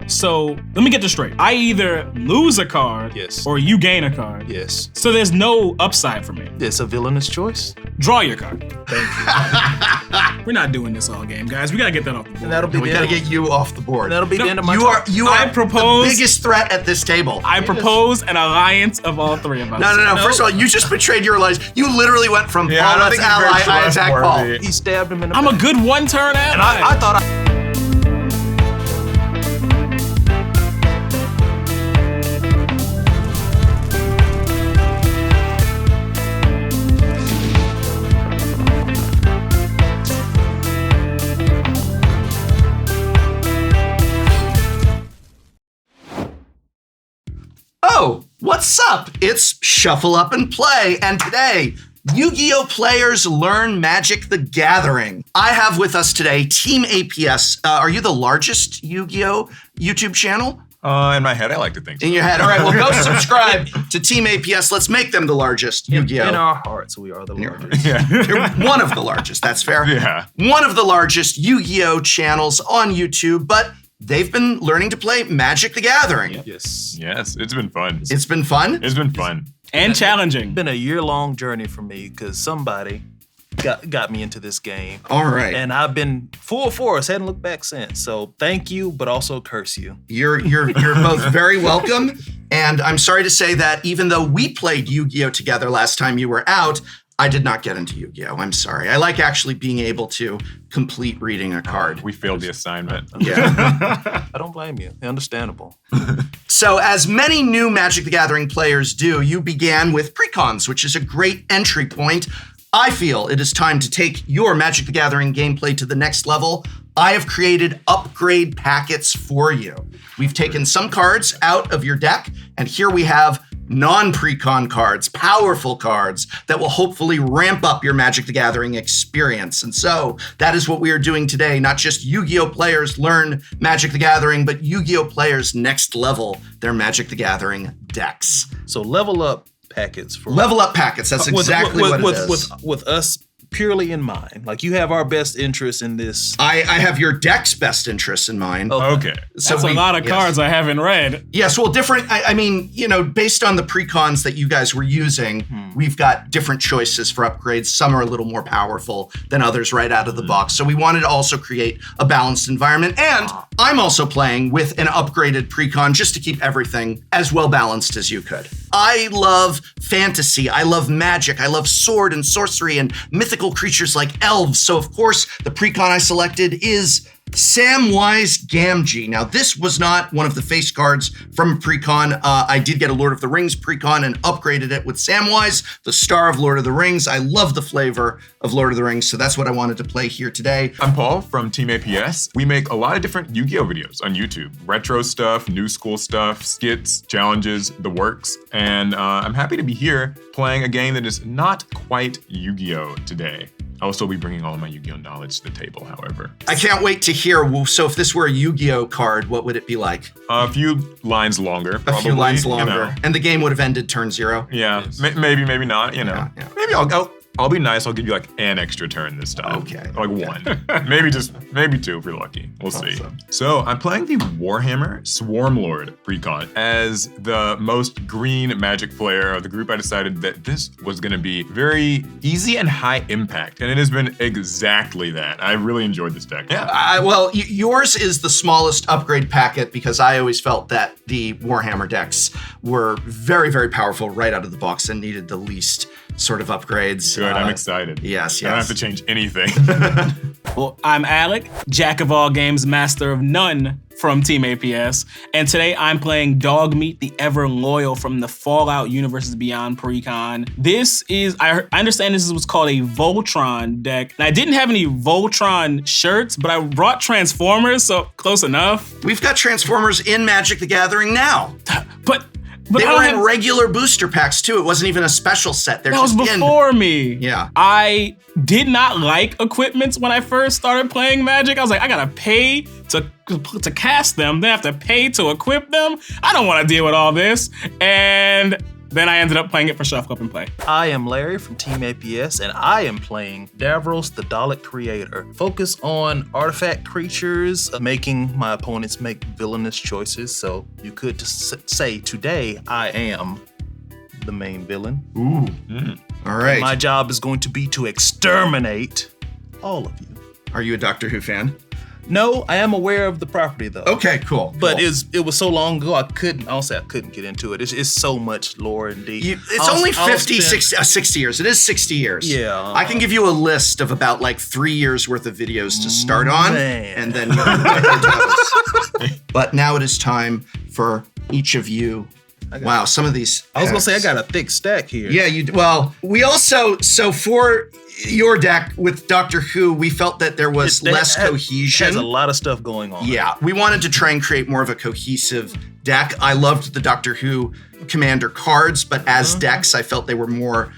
So let me get this straight. I either lose a card or you gain a card. Yes. So there's no upside for me. It's a villainous choice. Draw your card. Thank you. We're not doing this all game, guys. We gotta get that off the board. And that'll be We gotta get you off the board. That'll be the end of my You turn. are propose- the biggest threat at this table. I propose an alliance of all three of us. No. First of all, you just betrayed your allies. You literally went from Yeah, I Paul, don't let's think he's ally, very I attack Paul. trustworthy. He stabbed him in the I'm back. a good one-turn ally. And I thought Oh, what's up? It's Shuffle Up and Play, and today, Yu-Gi-Oh! Players learn Magic the Gathering. I have with us today Team APS. Are you the largest Yu-Gi-Oh! YouTube channel? In my head, I like to think so. In your head. All right, well, go subscribe to Team APS. Let's make them the largest Yu-Gi-Oh! in our hearts, we are the largest. Yeah. You're one of the largest, that's fair. Yeah. One of the largest Yu-Gi-Oh! Channels on YouTube, but they've been learning to play Magic the Gathering. Yes. Yes, it's been fun. It's been fun. It's been fun. And challenging. It's been a year-long journey for me because somebody got me into this game. All right. And I've been full force, hadn't looked back since. So thank you, but also curse you. You're both very welcome. And I'm sorry to say that even though we played Yu-Gi-Oh! Together last time you were out, I did not get into Yu-Gi-Oh! I'm sorry. I like actually being able to complete reading a card. We failed the assignment. Yeah. I don't blame you. Understandable. So as many new Magic the Gathering players do, you began with precons, which is a great entry point. I feel it is time to take your Magic the Gathering gameplay to the next level. I have created upgrade packets for you. We've taken some cards out of your deck, and here we have non-precon cards, powerful cards that will hopefully ramp up your Magic the Gathering experience. And so that is what we are doing today. Not just Yu-Gi-Oh! Players learn Magic the Gathering, but Yu-Gi-Oh! Players next level their Magic the Gathering decks. So level up packets for Level up packets, that's exactly what it is. With us purely in mind. Like you have our best interest in this. I have your deck's best interests in mind. Okay. That's a lot of cards I haven't read. Yes, well, different. I mean, you know, based on the precons that you guys were using, we've got different choices for upgrades. Some are a little more powerful than others right out of the box. So we wanted to also create a balanced environment. And I'm also playing with an upgraded precon just to keep everything as well balanced as you could. I love fantasy. I love magic. I love sword and sorcery and mythical creatures like elves. So of course, the precon I selected is Samwise Gamgee. Now, this was not one of the face cards from a precon. I did get a Lord of the Rings precon and upgraded it with Samwise, the star of Lord of the Rings. I love the flavor of Lord of the Rings, so that's what I wanted to play here today. I'm Paul from Team APS. We make a lot of different Yu-Gi-Oh! Videos on YouTube. Retro stuff, new school stuff, skits, challenges, the works. And I'm happy to be here playing a game that is not quite Yu-Gi-Oh! Today. I'll still be bringing all of my Yu-Gi-Oh! Knowledge to the table, however. I can't wait to hear. So if this were a Yu-Gi-Oh! Card, what would it be like? A few lines longer, probably. A few lines longer. You know. And the game would have ended turn 0? Yeah, Yes. maybe not, you know. Yeah. Maybe I'll be nice. I'll give you like an extra turn this time. Okay. Like one. maybe 2 if you're lucky. We'll see. Awesome. So I'm playing the Warhammer Swarmlord precon. As the most green Magic player of the group, I decided that this was going to be very easy and high impact. And it has been exactly that. I really enjoyed this deck. Yeah. Well, yours is the smallest upgrade packet because I always felt that the Warhammer decks were very, very powerful right out of the box and needed the least sort of upgrades. Good, I'm excited. Yes. I don't have to change anything. Well, I'm Alec, jack of all games, master of none from Team APS. And today I'm playing Dogmeat, the ever loyal from the Fallout Universes Beyond precon. This is, I understand this is what's called a Voltron deck. And I didn't have any Voltron shirts, but I brought Transformers, so close enough. We've got Transformers in Magic the Gathering now. But They I were don't in have- regular booster packs too. It wasn't even a special set. They're That was just before me. Yeah. I did not like equipments when I first started playing Magic. I was like, I gotta pay to cast them, then I have to pay to equip them. I don't want to deal with all this. And Then I ended up playing it for Shuffle Up and Play. I am Larry from Team APS, and I am playing Davros, the Dalek Creator. Focus on artifact creatures, making my opponents make villainous choices. So you could say today I am the main villain. Ooh. All right. My job is going to be to exterminate all of you. Are you a Doctor Who fan? No, I am aware of the property though. Okay, cool. But cool. it was so long ago, I couldn't get into it. It's so much lore and deep. It's only 60 years. It is 60 years. Yeah. I can give you a list of about like 3 years worth of videos to start on. Man. And then you can But now it is time for each of you. Wow, some of these. I was going to say, I got a thick stack here. Yeah, well, we also, so for your deck with Doctor Who, we felt that there was less cohesion. There's a lot of stuff going on. Yeah, we wanted to try and create more of a cohesive deck. I loved the Doctor Who Commander cards, but as decks, I felt they were more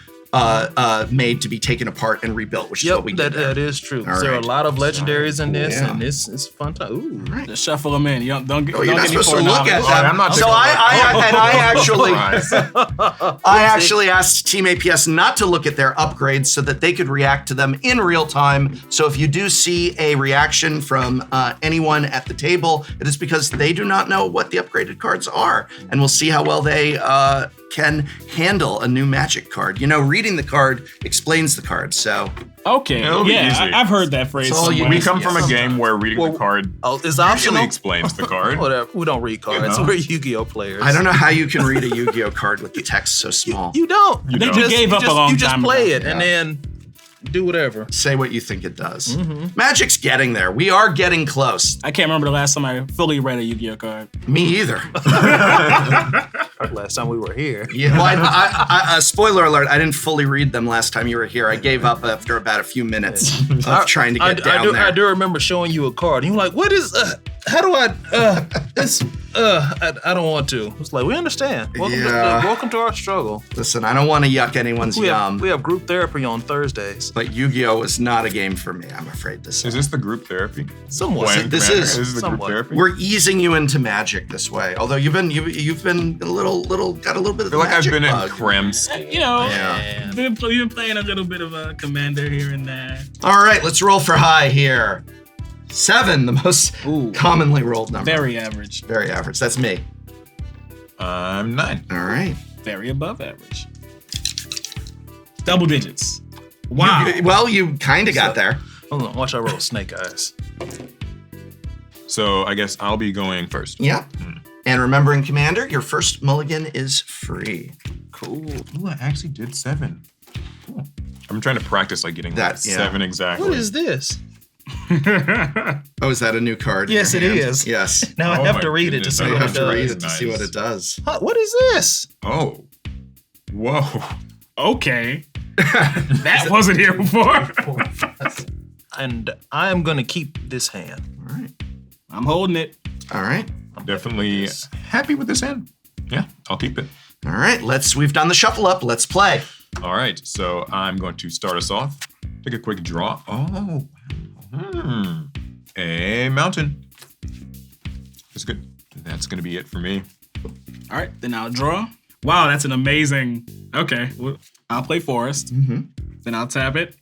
made to be taken apart and rebuilt, which is what we did. That is true. All There are right. a lot of legendaries in this, and it's fun time. Ooh. All right. Just shuffle them in. You're not supposed to look at them. I'm not So taking I actually asked Team APS not to look at their upgrades so that they could react to them in real time. So if you do see a reaction from anyone at the table, it is because they do not know what the upgraded cards are, and we'll see how well they can handle a new Magic card. You know, reading the card explains the card. So Okay. It'll be Yeah, easy. I've heard that phrase. It's all you somewhere. We come from a game where reading the card It's usually optional. explains the card. Whatever. We don't read cards. You know. We're Yu-Gi-Oh players. I don't know how you can read a Yu-Gi-Oh card with the text so small. You don't. You I think don't. you gave up a long You just time play ago. it and then do whatever. Say what you think it does. Magic's getting there. We are getting close. I can't remember the last time I fully read a Yu-Gi-Oh card. Me either. Last time we were here. Yeah, well, I spoiler alert, I didn't fully read them last time you were here. I gave up after about a few minutes of trying to get down there. I do remember showing you a card. And you're like, what is, how do I, I don't want to. It's like, we understand. Welcome to our struggle. Listen, I don't want to yuck anyone's yum, We have group therapy on Thursdays. but Yu-Gi-Oh is not a game for me, I'm afraid to say. Is this the group therapy? Somewhat. Playing This Commander? is This is the somewhat. group therapy? We're easing you into Magic this way. Although you've been a little got a little bit I of feel like I've Magic been in bug. Krem school. You know, Yeah. been playing a little bit of a commander here and there. All right, let's roll for high here. 7, the most commonly rolled number. Very average. Very average. That's me. I'm 9. All right. Very above average. Double digits. Wow. Well, you kind of got there. Hold on, watch I roll snake eyes. So I guess I'll be going first. Yeah. And remembering, Commander, your first mulligan is free. Cool. Ooh, I actually did 7. Cool. I'm trying to practice like getting That, yeah. 7 exactly. What is this? Oh, is that a new card? in Yes, your it hand? is. Yes. Now I Oh have my to read it to goodness, see So you what have it to does. read it to see Nice. what it does. Huh, what is this? Oh. Whoa. Okay. That wasn't here before. And I am gonna keep this hand. All right. I'm holding it. All right. Definitely happy with this hand. Yeah, I'll keep it. All right. We've done the shuffle up. Let's play. All right, so I'm going to start us off. Take a quick draw. Oh, a mountain. That's good. That's gonna be it for me. All right, then I'll draw. Wow, that's an amazing. Okay, well, I'll play Forest. Then I'll tap it.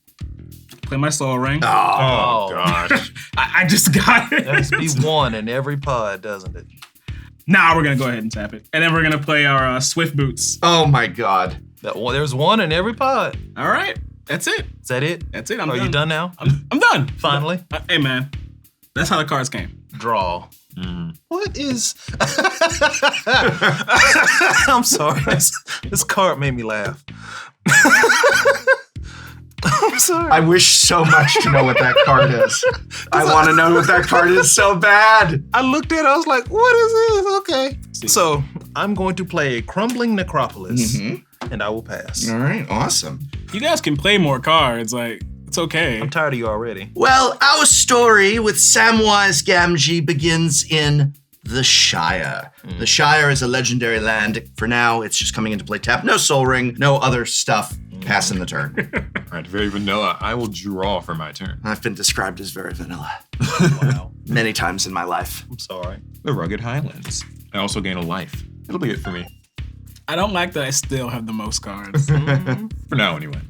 Play my Soul Ring. Oh, gosh. I just got it. There has to be one in every pod, doesn't it? Nah, we're gonna go ahead and tap it, and then we're gonna play our Swift Boots. Oh my God. There's one in every pod. All right, that's it. Is that it? That's it. I'm Are done. you done now? I'm done. Finally? Hey man, that's how the cards came. Draw. What is... I'm sorry. This card made me laugh. I'm sorry. I wish so much to know what that card is. I want to know what that card is so bad. I looked at it, I was like, what is this? Okay. So I'm going to play Crumbling Necropolis, and I will pass. All right. Awesome. You guys can play more cards. Like it's okay. I'm tired of you already. Well, our story with Samwise Gamgee begins in the Shire. The Shire is a legendary land. For now, it's just coming into play tap. No Soul Ring, no other stuff. Passing the turn. All right, very vanilla. I will draw for my turn. I've been described as very vanilla Wow. many times in my life. I'm sorry. The Rugged Highlands. I also gain a life. It'll be it for me. I don't like that I still have the most cards. For now, anyway.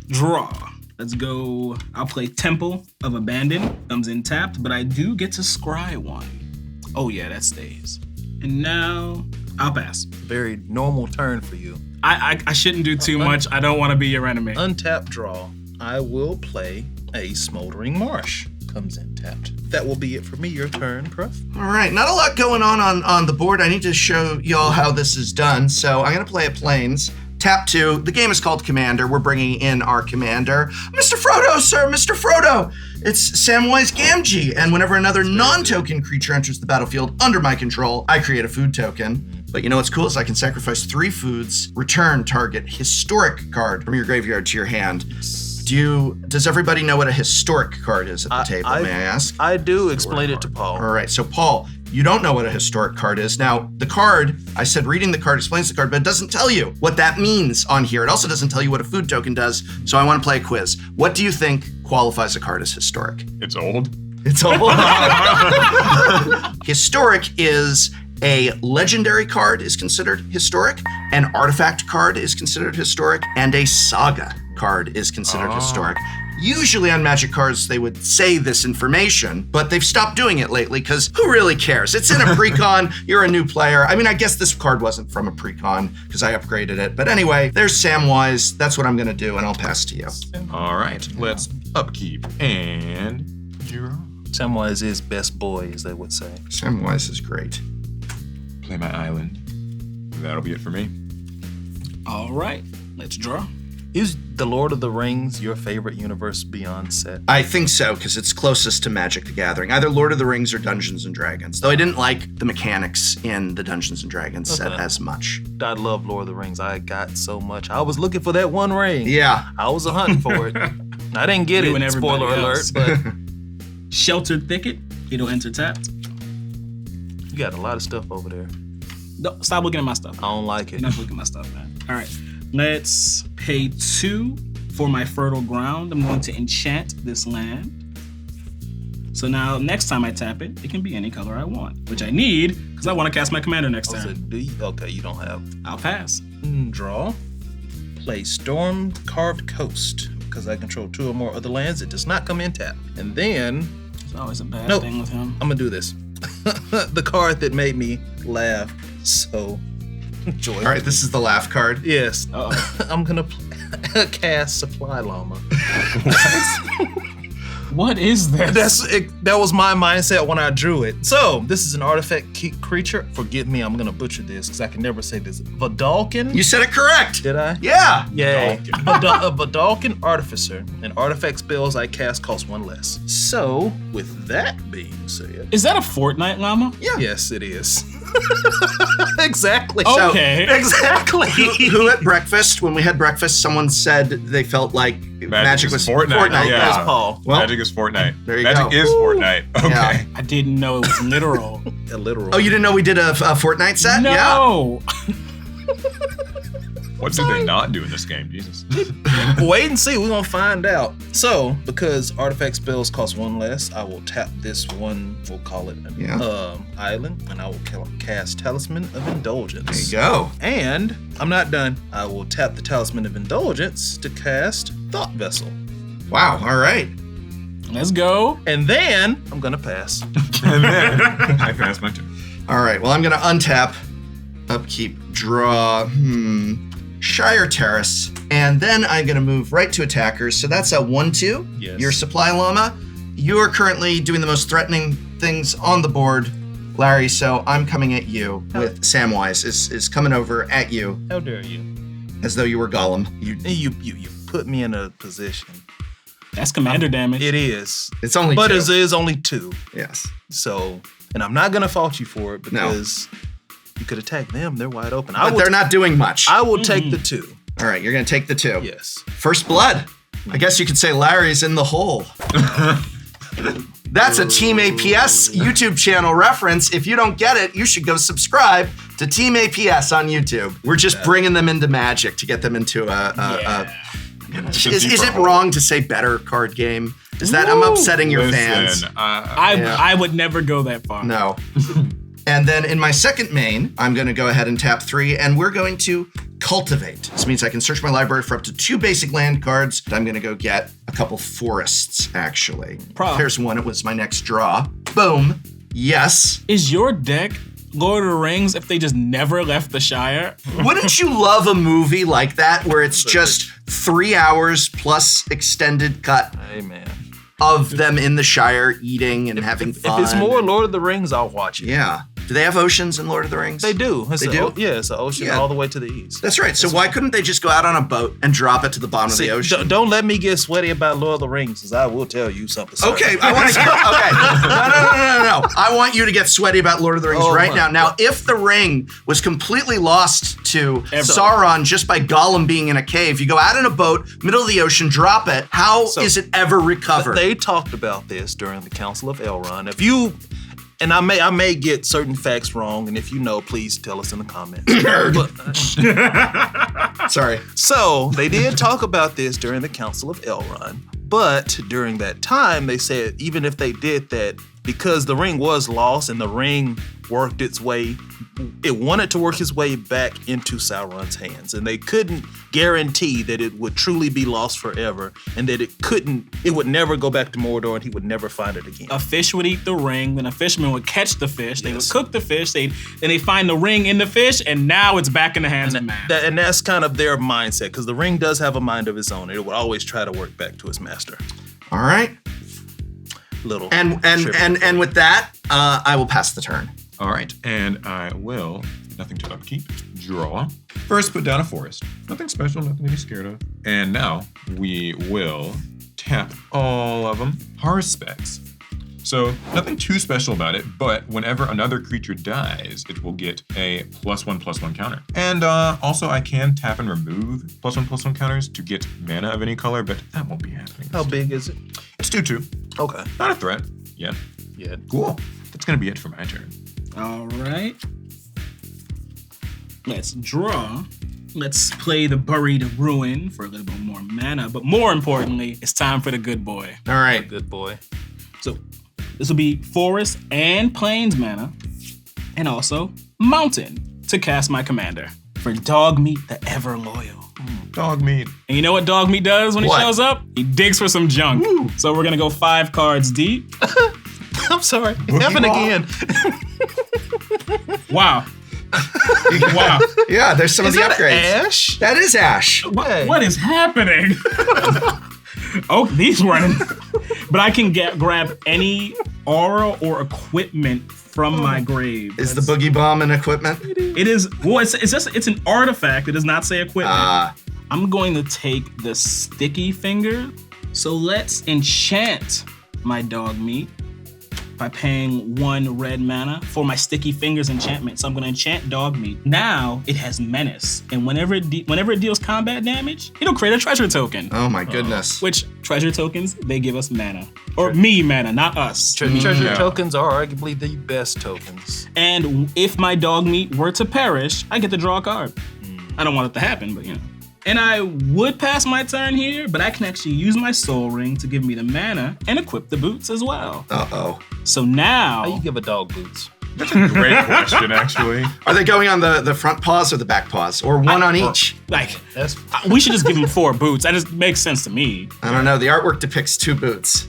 Draw. Let's go. I'll play Temple of Abandon. Comes in tapped, but I do get to scry one. Oh yeah, that stays. And now I'll pass. Very normal turn for you. I shouldn't do too much. I don't want to be your enemy. Untap draw. I will play a Smoldering Marsh. Comes in tapped. That will be it for me. Your turn, Prof. All right, not a lot going on the board. I need to show y'all how this is done. So I'm gonna play a Plains. Tap 2. The game is called Commander. We're bringing in our commander, Mr. Frodo, sir, Mr. Frodo. It's Samwise Gamgee, and whenever another non-token creature enters the battlefield under my control, I create a food token. But you know what's cool is I can sacrifice 3 foods, return target historic card from your graveyard to your hand. Does everybody know what a historic card is at the table, may I ask? I do. Explain it to Paul. All right, so Paul, you don't know what a historic card is. Now, the card, I said reading the card explains the card, but it doesn't tell you what that means on here. It also doesn't tell you what a food token does, so I want to play a quiz. What do you think qualifies a card as historic? It's old. It's old. Historic is a legendary card is considered historic, an artifact card is considered historic, and a saga card is considered historic. Usually on Magic cards, they would say this information, but they've stopped doing it lately because who really cares? It's in a precon, you're a new player. I mean, I guess this card wasn't from a precon because I upgraded it. But anyway, there's Samwise. That's what I'm gonna do, and I'll pass to you. All right, let's upkeep and draw. Samwise is best boy, as they would say. Samwise is great. Play my island. That'll be it for me. All right, let's draw. Is The Lord of the Rings your favorite Universe Beyond set? I think so, because it's closest to Magic the Gathering. Either Lord of the Rings or Dungeons and Dragons. Though I didn't like the mechanics in the Dungeons and Dragons set as much. I love Lord of the Rings. I got so much. I was looking for that one ring. Yeah. I was hunting for it. I didn't get You and it. everybody Spoiler alert, else. but Sheltered Thicket. It'll enter tapped. you got a lot of stuff over there. No, stop looking at my stuff. I don't like it. Enough looking at my stuff, man. All right, let's pay 2 for my Fertile Ground. I'm going to enchant this land. So now, next time I tap it, it can be any color I want, which I need because I want to cast my commander next So turn. do you? Okay, you don't have. I'll pass. Draw. Play Storm Carved Coast. Because I control 2 or more other lands, it does not come in tap. And then, It's always a bad Nope. thing with him. I'm gonna do this. The card that made me laugh so joyful. All right, this is the laugh card. Yes. Uh-oh. I'm gonna cast Supply Llama. What is this? That was my mindset when I drew it. So, this is an artifact creature. Forgive me, I'm gonna butcher this because I can never say this. Vidalkin? You said it correct. Did I? Yeah. Yay. A Vidalkin Artificer. And artifact spells I cast cost 1 less. So, with that being said. Is that a Fortnite llama? Yeah. Yes, it is. Exactly. Okay. Exactly. Who at breakfast, when we had breakfast, someone said they felt like Magic was Fortnite. Yeah. That's Paul. Well, Magic is Fortnite. there you Magic go. is Fortnite. Okay. Yeah. I didn't know it was literal. A literal. Oh, you didn't know we did a Fortnite set? Yeah. No. What did they not do in this game? Jesus. Wait and see. We're gonna find out. So, because artifact spells cost 1 less, I will tap this one. We'll call it an island, and I will cast Talisman of Indulgence. There you go. And I'm not done. I will tap the Talisman of Indulgence to cast Thought Vessel, Wow. All right. Let's go. and then I'm gonna pass. And then I passed my turn. All right. Well, I'm gonna untap, upkeep, draw. Shire Terrace, and then I'm gonna move right to attackers. So that's a 1/2. Yes. Your Supply Llama. You are currently doing the most threatening things on the board, Larry. So I'm coming at you with Samwise is coming over at you How dare you? as though you were Gollum. You put me in a position. That's commander damage. It is, It's only but 2. it is only 2. Yes. So, and I'm not gonna fault you for it because you could attack them. They're wide open. But they're not doing much. I will take the 2. All right, you're gonna take the 2. Yes. First blood. I guess you could say Larry's in the hole. That's a Team APS YouTube channel reference. If you don't get it, you should go subscribe to Team APS on YouTube. We're just bringing them into Magic to get them into Is it wrong to say better card game? Is that I'm upsetting your fans? I would never go that far. No. And then in my second main, I'm going to go ahead and tap 3, and we're going to cultivate. This means I can search my library for up to 2 basic land cards. I'm going to go get a couple forests, actually. There's one. It was my next draw. Boom. Yes. Is your deck Lord of the Rings if they just never left the Shire? Wouldn't you love a movie like that where it's just 3 hours plus extended cut Hey, man. of them in the Shire eating and having fun? If it's more Lord of the Rings, I'll watch it. Yeah. Do they have oceans in Lord of the Rings? They do. They do? It's an ocean all the way to the east. That's right. So why couldn't they just go out on a boat and drop it to the bottom of the ocean? Don't let me get sweaty about Lord of the Rings, because I will tell you something. Okay, I want to get, no. I want you to get sweaty about Lord of the Rings right now. Now, if the ring was completely lost to Sauron just by Gollum being in a cave, you go out in a boat, middle of the ocean, drop it, how is it ever recovered? They talked about this during the Council of Elrond. If you... And I may get certain facts wrong, and if you know, please tell us in the comments. Sorry. So, they did talk about this during the Council of Elrond, but during that time, they said even if they did that, because the ring was lost and the ring worked its way, it wanted to work its way back into Sauron's hands, and they couldn't guarantee that it would truly be lost forever, and that it would never go back to Mordor, and he would never find it again. A fish would eat the ring, then a fisherman would catch the fish, they would cook the fish, then they find the ring in the fish, and now it's back in the hands of man. And that's kind of their mindset, because the ring does have a mind of its own. It would always try to work back to its master. All right. Little. And with that, I will pass the turn. All right, and I will, nothing to upkeep, draw. First, put down a forest. Nothing special, nothing to be scared of. And now we will tap all of them. Harspects. So nothing too special about it, but whenever another creature dies, it will get a +1/+1 counter. And also I can tap and remove +1/+1 counters to get mana of any color, but that won't be happening. How big is it? It's 2/2. Okay. Not a threat yet. Yeah. Cool. That's gonna be it for my turn. All right. Let's draw. Let's play the Buried Ruin for a little bit more mana, but more importantly, it's time for the good boy. All right. Good boy. So this will be forest and plains mana, and also mountain to cast my commander for Dogmeat the Ever Loyal. Dog meat. And you know what Dogmeat does when he What? shows up? He digs for some junk. Woo. So we're gonna go 5 cards deep. I'm sorry. It happened again. Wow. Wow. Yeah, there's some of the upgrades. Ash? That is Ash. What is happening? Oh, these weren't. But I can grab any aura or equipment from my grave. Is the boogie bomb an equipment? It is. Well, it's an artifact. It does not say equipment. I'm going to take the sticky finger. So let's enchant my Dogmeat by paying 1 red mana for my Sticky Fingers enchantment. So I'm gonna enchant Dogmeat. Now it has Menace, and whenever it deals combat damage, it'll create a treasure token. Oh my goodness. Which treasure tokens, they give us mana. Or me mana, not us. Treasure tokens are arguably the best tokens. And if my Dogmeat were to perish, I get to draw a card. I don't want it to happen, but you know. And I would pass my turn here, but I can actually use my Soul Ring to give me the mana and equip the boots as well. Uh-oh. So now... How you give a dog boots? That's a great question, actually. Are they going on the front paws or the back paws? Or one on each? Like, That's we should just give him 4 boots. That just makes sense to me. I don't know. The artwork depicts 2 boots.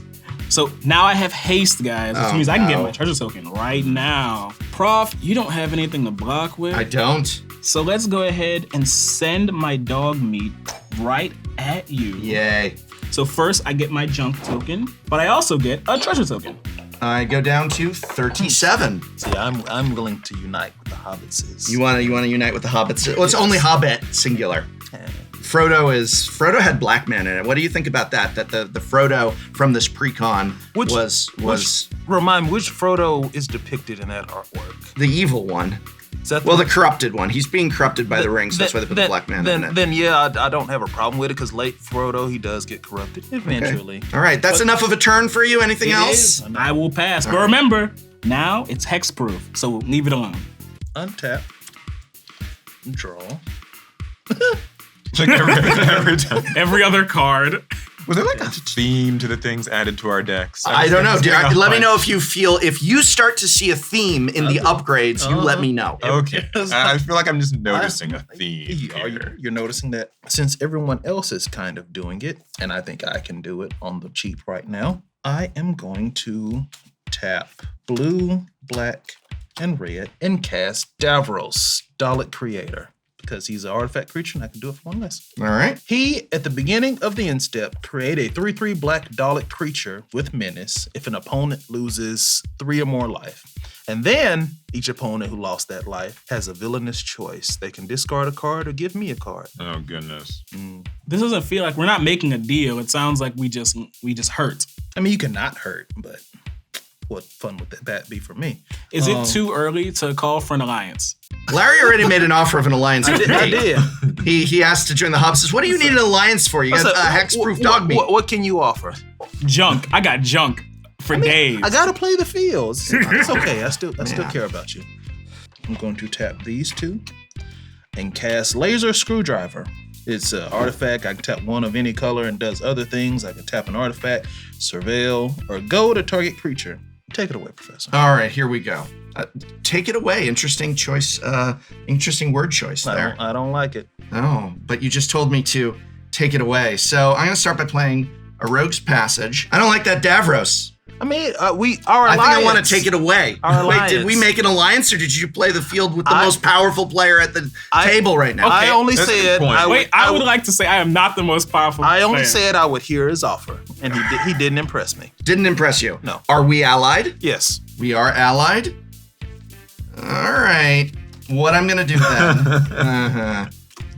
So now I have haste, guys, which means I can get no. my treasure token right now. Prof, you don't have anything to block with. I don't. So let's go ahead and send my Dogmeat right at you. Yay. So first I get my junk token, but I also get a treasure token. I go down to 37. See, I'm willing to unite with the hobbitses. You wanna unite with the hobbits? Well, it's only hobbit, singular. Frodo had black man in it. What do you think about that? That the Frodo from this precon was Remind me, which Frodo is depicted in that artwork? the evil one. Is that Well, the corrupted one. He's being corrupted by the rings. That's why they put the black man in it. Then yeah, I don't have a problem with it, because late Frodo, he does get corrupted eventually. All right, that's enough of a turn for you. Anything else? I will pass. But remember, now it's hexproof, so leave it alone. Untap. Draw. Like every time. Every other card. Was there like a theme to the things added to our decks? I don't know. Let me know if you start to see a theme in the upgrades, you let me know. Okay. I feel like I'm just noticing a theme. You're noticing that since everyone else is kind of doing it, and I think I can do it on the cheap right now, I am going to tap blue, black, and red and cast Davros, Dalek Creator. Because he's an artifact creature and I can do it for one less. All right. He, at the beginning of the end step, create a 3/3 black Dalek creature with menace if an opponent loses 3 or more life. And then each opponent who lost that life has a villainous choice. They can discard a card or give me a card. Oh, goodness. This doesn't feel like we're not making a deal. It sounds like we just hurt. I mean, you can not hurt, but what fun would that be for me? Is it too early to call for an alliance? Larry already made an offer of an alliance. I did. He asked to join the hub. Says, what do you need an alliance for? You got a hexproof dog meat. What can you offer? Junk. I got junk for days. I gotta play the fields. It's okay. I still care about you. I'm going to tap these two and cast Laser Screwdriver. It's an artifact. I can tap one of any color and does other things. I can tap an artifact, surveil, or go to target creature. Take it away, Professor. All right, here we go. Take it away. Interesting choice. Interesting word choice there. I don't like it. Oh, but you just told me to take it away. So I'm going to start by playing a Rogue's Passage. I don't like that Davros. I mean, our I think alliance. I want to take it away. Our Wait, did alliance. we make an alliance or did you play the field with the most powerful player at the table right now? I only That's a said. good point. I would like to say I am not the most powerful I only player. said I would hear his offer, and he didn't impress me. Didn't impress you? No. Are we allied? Yes. We are allied? All right. What I'm going to do then.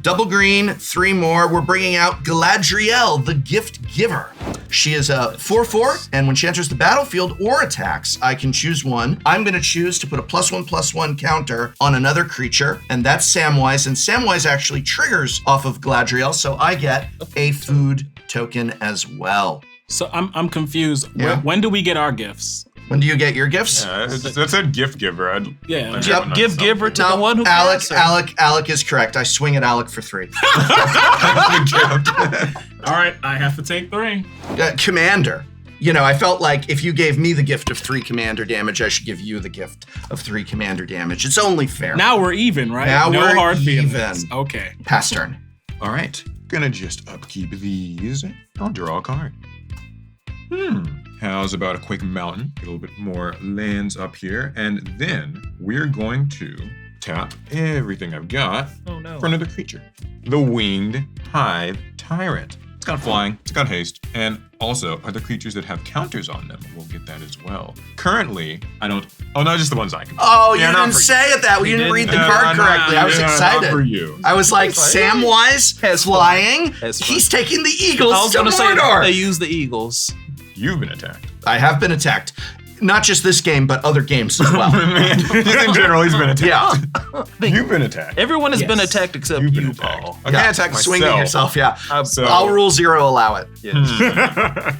Double green, 3 more. We're bringing out Galadriel, the Gift Giver. She is a 4/4, and when she enters the battlefield or attacks, I can choose one. I'm going to choose to put a +1/+1 counter on another creature, and that's Samwise. And Samwise actually triggers off of Galadriel, so I get a food token as well. So I'm confused. Yeah. When do we get our gifts? When do you get your gifts? That's a gift giver. Yeah. Give giver to the one who Alec, casts her. Alec is correct. I swing at Alec for 3. All right, I have to take 3. Commander. You know, I felt like if you gave me the gift of 3 commander damage, I should give you the gift of 3 commander damage. It's only fair. Now we're even, right? Now no we're hard even. feelings. Okay. Pass turn. All right. Gonna just upkeep these. I'll draw a card. How's about a quick mountain? Get a little bit more lands up here. And then we're going to tap everything I've got for another creature. The Winged Hive Tyrant. It's got flying, it's got haste, and also other creatures that have counters on them will get that as well. Currently, I don't. Oh no, just the ones I can. Oh, you Yeah, not didn't for say it that way. You didn't read the No, card no, correctly. I was no, excited. Not for you. I was like, Samwise Has flying. Has fun. He's taking the Eagles I was to going to say Mordor. they use the Eagles. You've been attacked. I have been attacked. Not just this game, but other games as well. Just in general, he's been attacked. Yeah. You've been attacked. Everyone has Yes. been attacked except You've been you, attacked. Paul. I can't attack myself. Swinging yourself, yeah. So- I'll rule 0, allow it. Yes.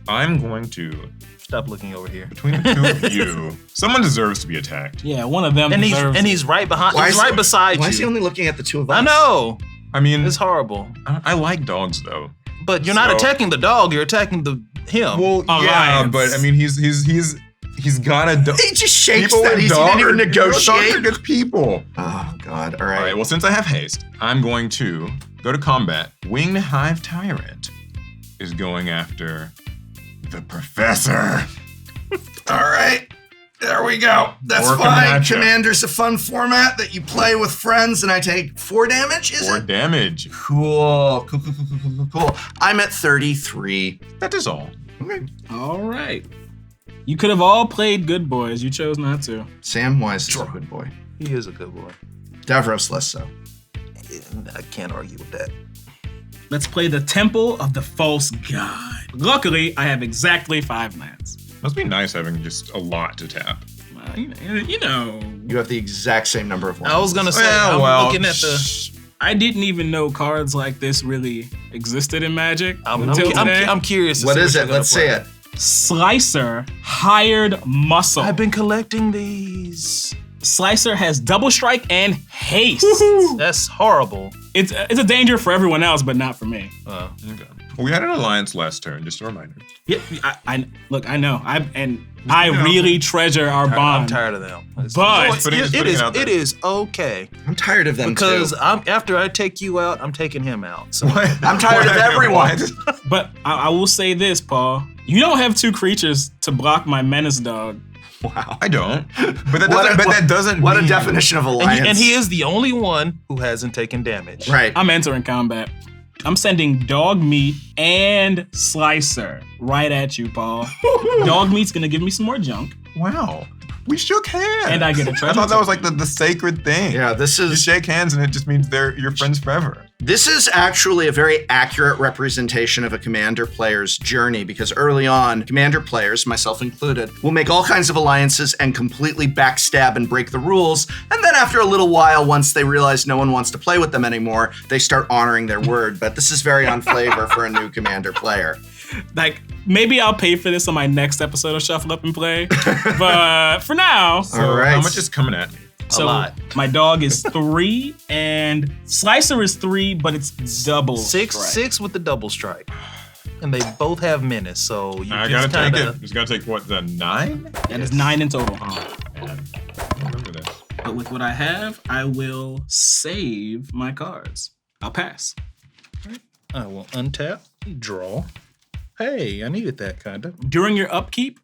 I'm going to, Stop looking over here. between the two of you, someone deserves to be attacked. Yeah, one of them And deserves he's right behind. Why He's is right he- beside Why you. is he only looking at the 2 of us? I know. I mean, It's horrible. I like dogs though. But you're not So- attacking the dog. You're attacking him. Well, yeah, Alliance. but I mean, he's got a dog. He just shakes People that. with He dogs didn't even are- negotiate. Dogs are good people. Oh, God. All All right. right. Well, since I have haste, I'm going to go to combat. Winged Hive Tyrant is going after the Professor. All right. There we go. That's Orca fine. matchup. Commander's a fun format that you play with friends, and I take 4 damage, is 4 it? damage. Cool. Cool. I'm at 33. That is all. Okay. All right. You could have all played good boys. You chose not to. Samwise is a good boy. He is a good boy. Davros less so. I can't argue with that. Let's play the Temple of the False God. Luckily, I have exactly 5 lands. Must be nice having just a lot to tap. You know, You have the exact same number of ones. I was gonna say. I'm looking at the. I didn't even know cards like this really existed in Magic until today. I'm curious. To What see is you're it? gonna Let's play. say it. Slicer Hired Muscle. I've been collecting these. Slicer has double strike and haste. That's horrible. It's a danger for everyone else, but not for me. Okay. Well, we had an alliance last turn, just a reminder. Yeah, I know. I really treasure our I'm bond. tired of them. But It is okay. I'm tired of them Because too. after I take you out, I'm taking him out. So I'm tired of everyone. But I will say this, Paul. You don't have 2 creatures to block my menace dog. Wow. I don't. But that doesn't What mean... a definition of alliance. and he is the only one who hasn't taken damage. Right. I'm entering combat. I'm sending dog meat and slicer right at you, Paul. Dog meat's gonna give me some more junk. Wow. We shook hands. And I get a treasure I thought that was like the sacred thing. Yeah, this You is shake hands and it just means they're your friends forever. This is actually a very accurate representation of a Commander player's journey because early on, Commander players, myself included, will make all kinds of alliances and completely backstab and break the rules. And then after a little while, once they realize no one wants to play with them anymore, they start honoring their word. But this is very on flavor for a new Commander player. Like, maybe I'll pay for this on my next episode of Shuffle Up and Play. But for now, So All right. how much is coming at me? so lot. my dog is 3 and Slicer is 3, but it's double. strike. 6 with the double strike. And they both have menace, so you I just gotta take kinda, it. It's gonna take what, the 9? That is 9 in total. Oh, man. I remember this. But with what I have, I will save my cards. I'll pass. I will untap, draw. Hey, I needed that kinda. During your upkeep,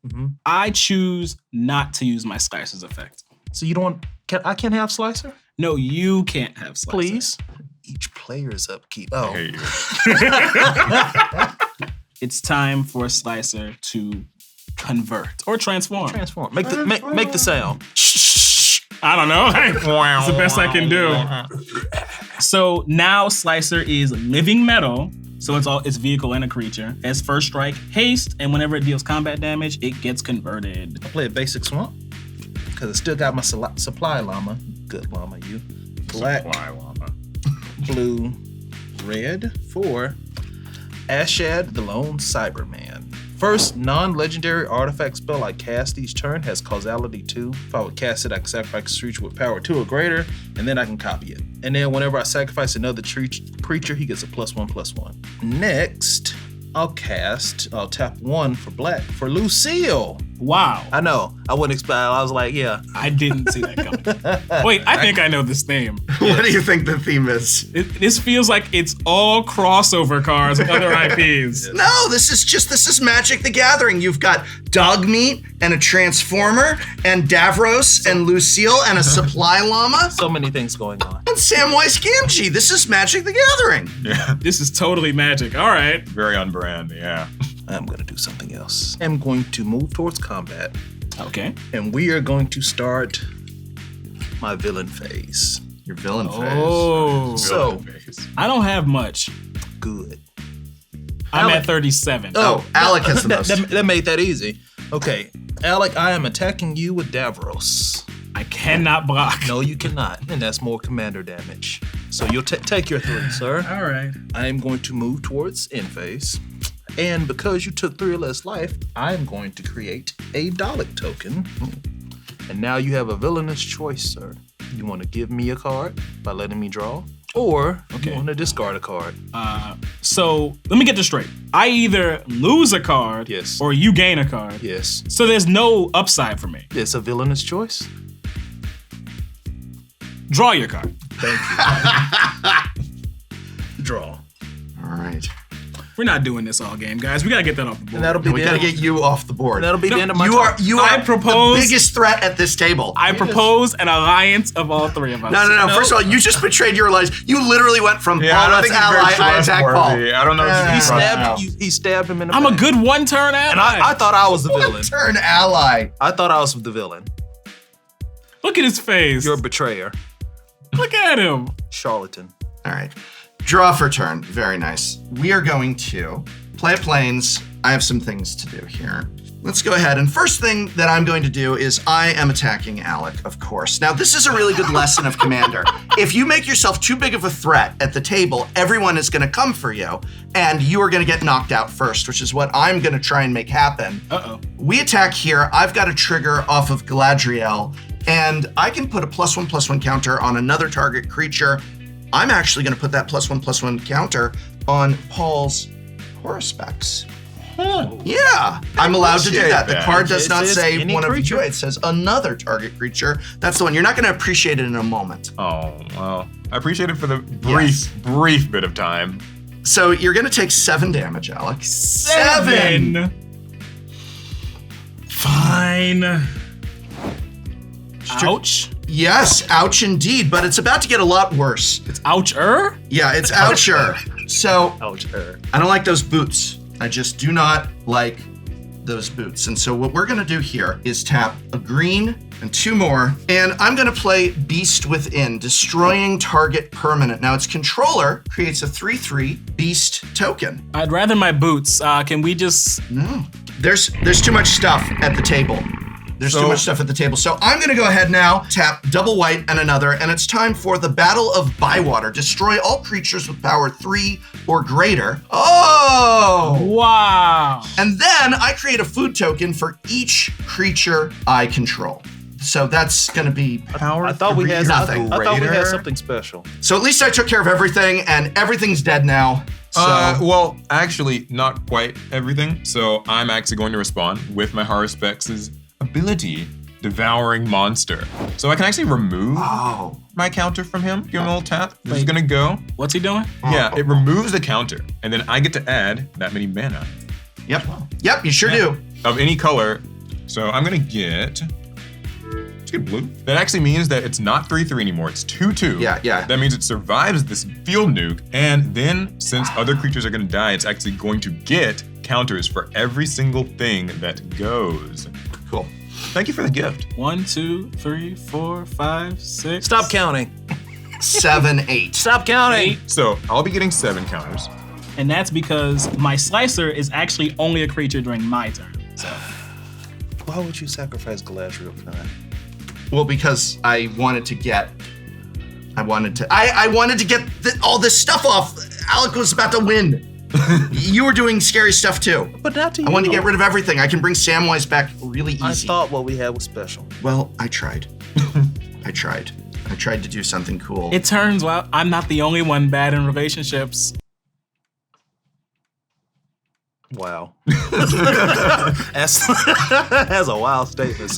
I choose not to use my Slicer's effect. So you don't want, I can't have Slicer? No, you can't have Slicer. Please? Each player's upkeep. Oh. I hate you. It's time for Slicer to convert or transform. Transform. Make the sound. I don't know. It's the best I can do. So now Slicer is living metal. So it's vehicle and a creature. As first strike, haste, and whenever it deals combat damage, it gets converted. I play a basic swamp because I still got my supply llama. Good llama, you. Black, Supply llama. blue, red for Ashad, the Lone Cyberman. First non-legendary artifact spell I cast each turn has causality 2. If I would cast it, I can sacrifice a creature with power 2 or greater, and then I can copy it. And then whenever I sacrifice another creature, he gets a +1/+1. Next, I'll tap 1 for black for Lucille. Wow. I know, I wouldn't expect, I was like, yeah. I didn't see that coming. Wait, I think I know this name. What do you think the theme is? This feels like it's all crossover cards with other IPs. No, this is Magic the Gathering. You've got dog meat and a transformer and Davros and Lucille and a supply llama So many things going on. and Samwise Gamgee. This is Magic the Gathering. Yeah. This is totally magic. All right. Very on brand, yeah. I'm gonna do something else. I'm going to move towards combat, Okay. and we are going to start my villain phase. Your villain phase. Oh. So- Villain face. I don't have much. Good. I'm Alec. at 37. Oh, Alec has the most. That made that easy. Okay, Alec, I am attacking you with Davros. I cannot block. No, you cannot, and that's more commander damage. So you'll take your 3, sir. All right. I am going to move towards end phase. And because you took 3 or less life, I'm going to create a Dalek token. And now you have a villainous choice, sir. You want to give me a card by letting me draw? Or you want to discard a card? So let me get this straight. I either lose a card Yes. or you gain a card. Yes. So there's no upside for me. It's a villainous choice. Draw your card. Thank you. Draw. All right. We're not doing this all game, guys. We gotta get that off the board. And that'll be We the gotta end. get you off the board. That'll be the end of my You are I propose- the biggest threat at this table. I propose an alliance of all 3 of us. No. First of all, you just betrayed your allies. You literally went from Yeah, I Paul, don't let's think he's very ally, I attack Paul. trustworthy. I don't know if He you He can trust stabbed him. he stabbed him in the I'm a back. good one-turn ally. And I thought I was the villain. Turn ally. I thought I was the villain. Look at his face. You're a betrayer. Look at him. Charlatan. All right. Draw for turn. Very nice. We are going to play planes. I have some things to do here. Let's go ahead. And first thing that I'm going to do is I am attacking Alec, of course. Now, this is a really good lesson of Commander. If you make yourself too big of a threat at the table, everyone is going to come for you, and you are going to get knocked out first, which is what I'm going to try and make happen. Uh-oh. We attack here. I've got a trigger off of Galadriel, and I can put a +1/+1 counter on another target creature. I'm actually going to put that +1/+1 counter on Paul's horror specs. Yeah, I'm allowed to do that. The card does not say one of you. It says another target creature. That's the one. You're not going to appreciate it in a moment. Oh, well, I appreciate it for the brief bit of time. So you're going to take 7 damage, Alec. 7! Fine. Ouch. Yes, ouch indeed, but it's about to get a lot worse. It's oucher? Yeah, it's oucher. So, Oucher. I don't like those boots. I just do not like those boots. And so what we're gonna do here is tap a green and 2 more, and I'm gonna play Beast Within, destroying target permanent. Now its controller creates a 3/3 beast token. I'd rather my boots. Can we just... No, there's too much stuff at the table. There's too much stuff at the table. So I'm gonna go ahead now, tap double white and another, and it's time for the Battle of Bywater. Destroy all creatures with power 3 or greater. Oh! Wow. And then I create a food token for each creature I control. So that's gonna be Power I thought we had nothing. I thought we had greater? something special. So at least I took care of everything, and everything's dead now. So Well, actually, not quite everything. So I'm actually going to respond with my horror specs' ability, Devouring Monster. So I can actually remove my counter from him. Give him a little tap. This is gonna go. What's he doing? Yeah, it removes the counter, and then I get to add that many mana Yep, you sure do. of any color. So I'm gonna get. Let's get blue. That actually means that it's not 3/3 anymore. It's 2/2. Yeah. That means it survives this field nuke, and then since other creatures are gonna die, it's actually going to get counters for every single thing that goes. Cool. Thank you for the gift. 1, 2, 3, 4, 5, 6. Stop counting. 7, 8. Stop counting. 8. So I'll be getting 7 counters. And that's because my slicer is actually only a creature during my turn. So Why would you sacrifice Galadriel for that? Well, because I wanted to get all this stuff off. Alec was about to win. You were doing scary stuff too. But not to you. I wanted to get rid of everything. I can bring Samwise back really easy. I thought what we had was special. Well, I tried. I tried to do something cool. it turns out I'm not the only one bad in relationships. Wow. That's a wild statement.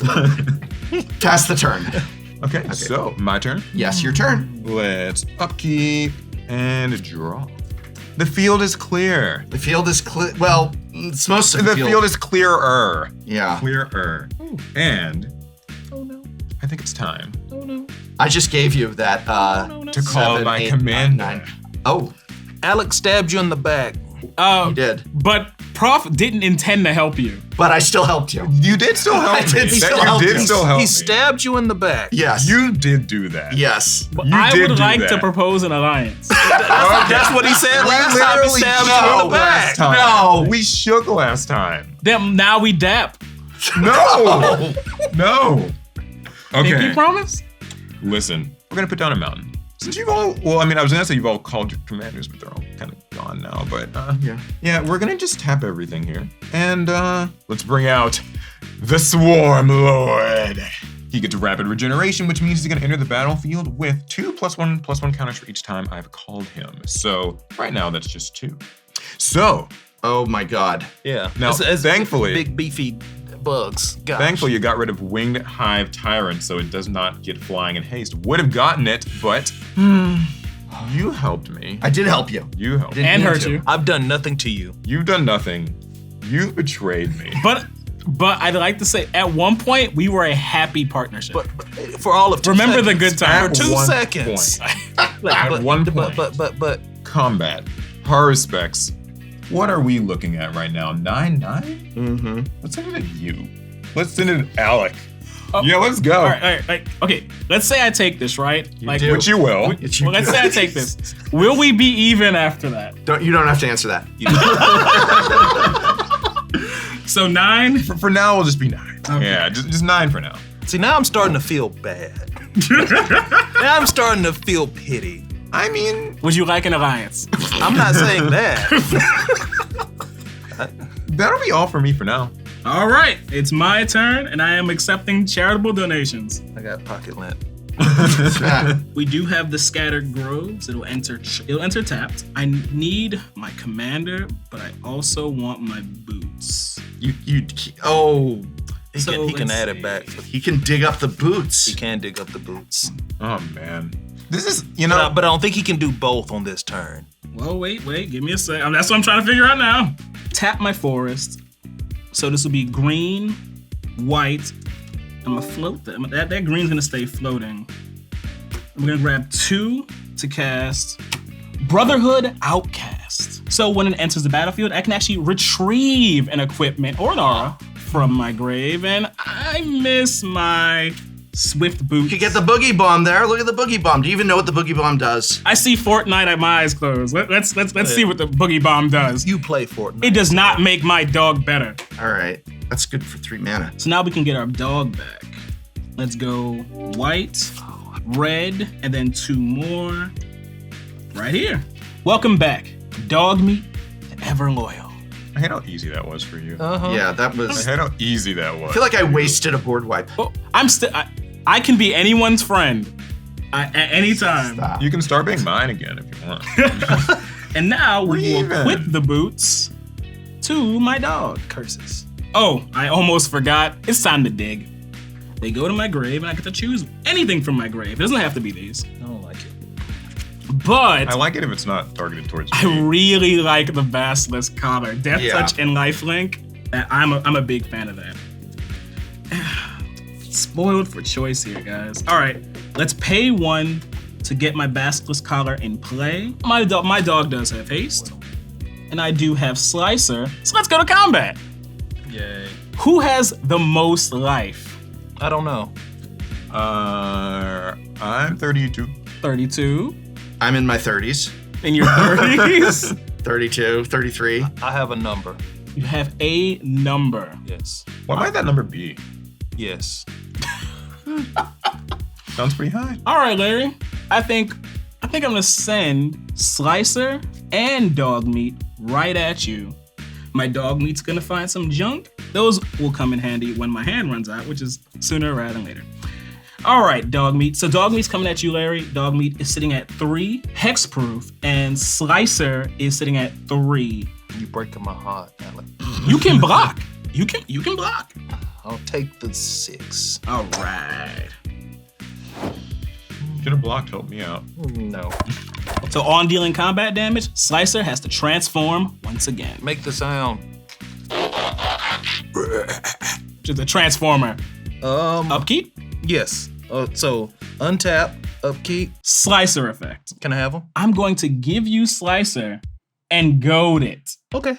Pass the turn. Okay, so my turn. Yes, your turn. Let's upkeep and draw. The field is clear. The field is clear. Well, it's most of The field is clearer. Yeah. Clearer. And I think it's time I just gave you that to call 7, my 8, commander. 9, 9. Oh, Alex stabbed you in the back. you did. But Prof didn't intend to help you. But I still helped you. You did still help I me. did That still you help did you. still help He me. stabbed you in the back. Yes. You did do that. Yes. But You I did would do like that. to propose an alliance. That's what he said last time. He literally stabbed shook you in the last back. time. No. We shook last time. Then now we dap. No. No. Pinky Okay. promise? Listen, we're gonna put down a mountain. Since you've all, well, I mean, I was gonna say you've all called your commanders, but they're all kind of gone now. But yeah, we're gonna just tap everything here, and let's bring out the Swarm Lord. He gets rapid regeneration, which means he's gonna enter the battlefield with 2+1/+1 counters for each time I've called him. So right now that's just 2. So Oh my God. Yeah. Now, thankfully- big beefy bugs. Gosh. thankfully you got rid of Winged Hive Tyrant, so it does not get flying in haste. Would have gotten it, but you helped me. I did help you. You helped. Didn't And mean hurt to. you. I've done nothing to you. You've done nothing. You betrayed me. But I'd like to say, at one point, we were a happy partnership. But for all of 2 Remember seconds. the good times. For 2 one seconds. At one point. But Combat. Horror specs. What are we looking at right now? 9/9? Mm-hmm. Let's send it at you. Let's send it at Alec. Oh, Yeah, let's go. All right. Okay, let's say I take this, right? do. Which you will. Well, let's say I take this. Will we be even after that? You don't have to answer that. So 9? For now, we'll just be 9. Okay. Yeah, just 9 for now. see, now I'm starting to feel bad. Now I'm starting to feel pity. I mean, Would you like an alliance? I'm not saying that. that'll be all for me for now. All right, it's my turn, and I am accepting charitable donations. I got pocket lint. We do have the scattered groves. It'll enter tapped. I need my commander, but I also want my boots. He can add it back. He can dig up the boots. He can dig up the boots. Oh man, this is But I don't think he can do both on this turn. Well, wait, give me a sec. That's what I'm trying to figure out now. Tap my forest. So this will be green, white. I'm gonna float that. That green's gonna stay floating. I'm gonna grab 2 to cast Brotherhood Outcast. So when it enters the battlefield, I can actually retrieve an equipment or an aura from my grave, and I miss my swift boots. You can get the boogie bomb there. Look at the boogie bomb. Do you even know what the boogie bomb does? I see Fortnite at my eyes closed. Let's see what the boogie bomb does. You play Fortnite. It does not make my dog better. All right, that's good for 3 mana. So now we can get our dog back. Let's go white, red, and then 2 more right here. Welcome back, Dog Meat, the ever loyal. I hate how easy that was for you. Yeah, that was. I hate how easy that was. I feel like I wasted a board wipe. Oh, I can be anyone's friend at any time. Stop. You can start being mine again if you want. And now we will Even. quit the boots to my dog. Curses. Oh, I almost forgot. It's time to dig. They go to my grave and I get to choose anything from my grave. It doesn't have to be these. I don't like it. But I like it if it's not targeted towards I me. really like the Basilisk collar. Death Yeah. Touch and Lifelink. I'm a big fan of that. Spoiled for choice here, guys. All right, let's pay 1 to get my Basilisk collar in play. My dog does have haste, and I do have Slicer. So let's go to combat. Yay. Who has the most life? I don't know. I'm 32. 32. I'm in my 30s. In your 30s. 32, 33. I have a number. You have a number. Yes. What might that number be? Yes. Sounds pretty high. All right, Larry. I think I'm gonna send Slicer and Dog Meat right at you. My Dog Meat's gonna find some junk. Those will come in handy when my hand runs out, which is sooner rather than later. All right, Dog Meat. So Dog Meat's coming at you, Larry. Dog Meat is sitting at 3, hexproof, and Slicer is sitting at 3. You breaking my heart, Alec. You can block. You can block. I'll take the 6. All right. Should have blocked, help me out. No. So on dealing combat damage, Slicer has to transform once again. Make the sound. Just a transformer. Upkeep, Yes. So untap, upkeep. Slicer effect. Can I have them? I'm going to give you Slicer and goad it. Okay.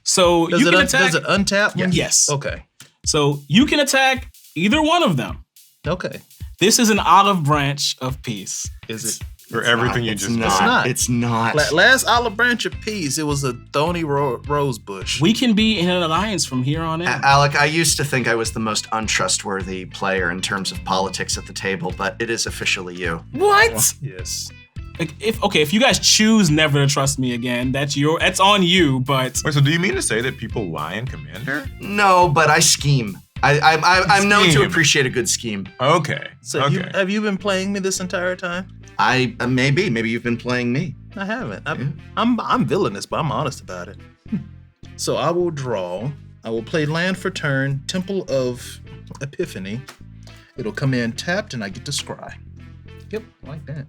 So you can attack. Does it untap? Yes. Okay. So you can attack either one of them. Okay. This is an olive branch of peace. Is it? For everything you It's just not. said. not. It's not. Last olive branch of peace, it was a thorny rose bush. We can be in an alliance from here on in. Alec, I used to think I was the most untrustworthy player in terms of politics at the table, but it is officially you. What? Yes. Like, if you guys choose never to trust me again, that's on you. But Wait, so do you mean to say that people lie in Commander? No, but I scheme. I'm known to Scheme. appreciate a good scheme. Okay. So okay. have you been playing me this entire time? Maybe you've been playing me. I haven't. I'm villainous, but I'm honest about it. So I will draw. I will play land for turn, Temple of Epiphany. It'll come in tapped, and I get to scry. Yep, like that.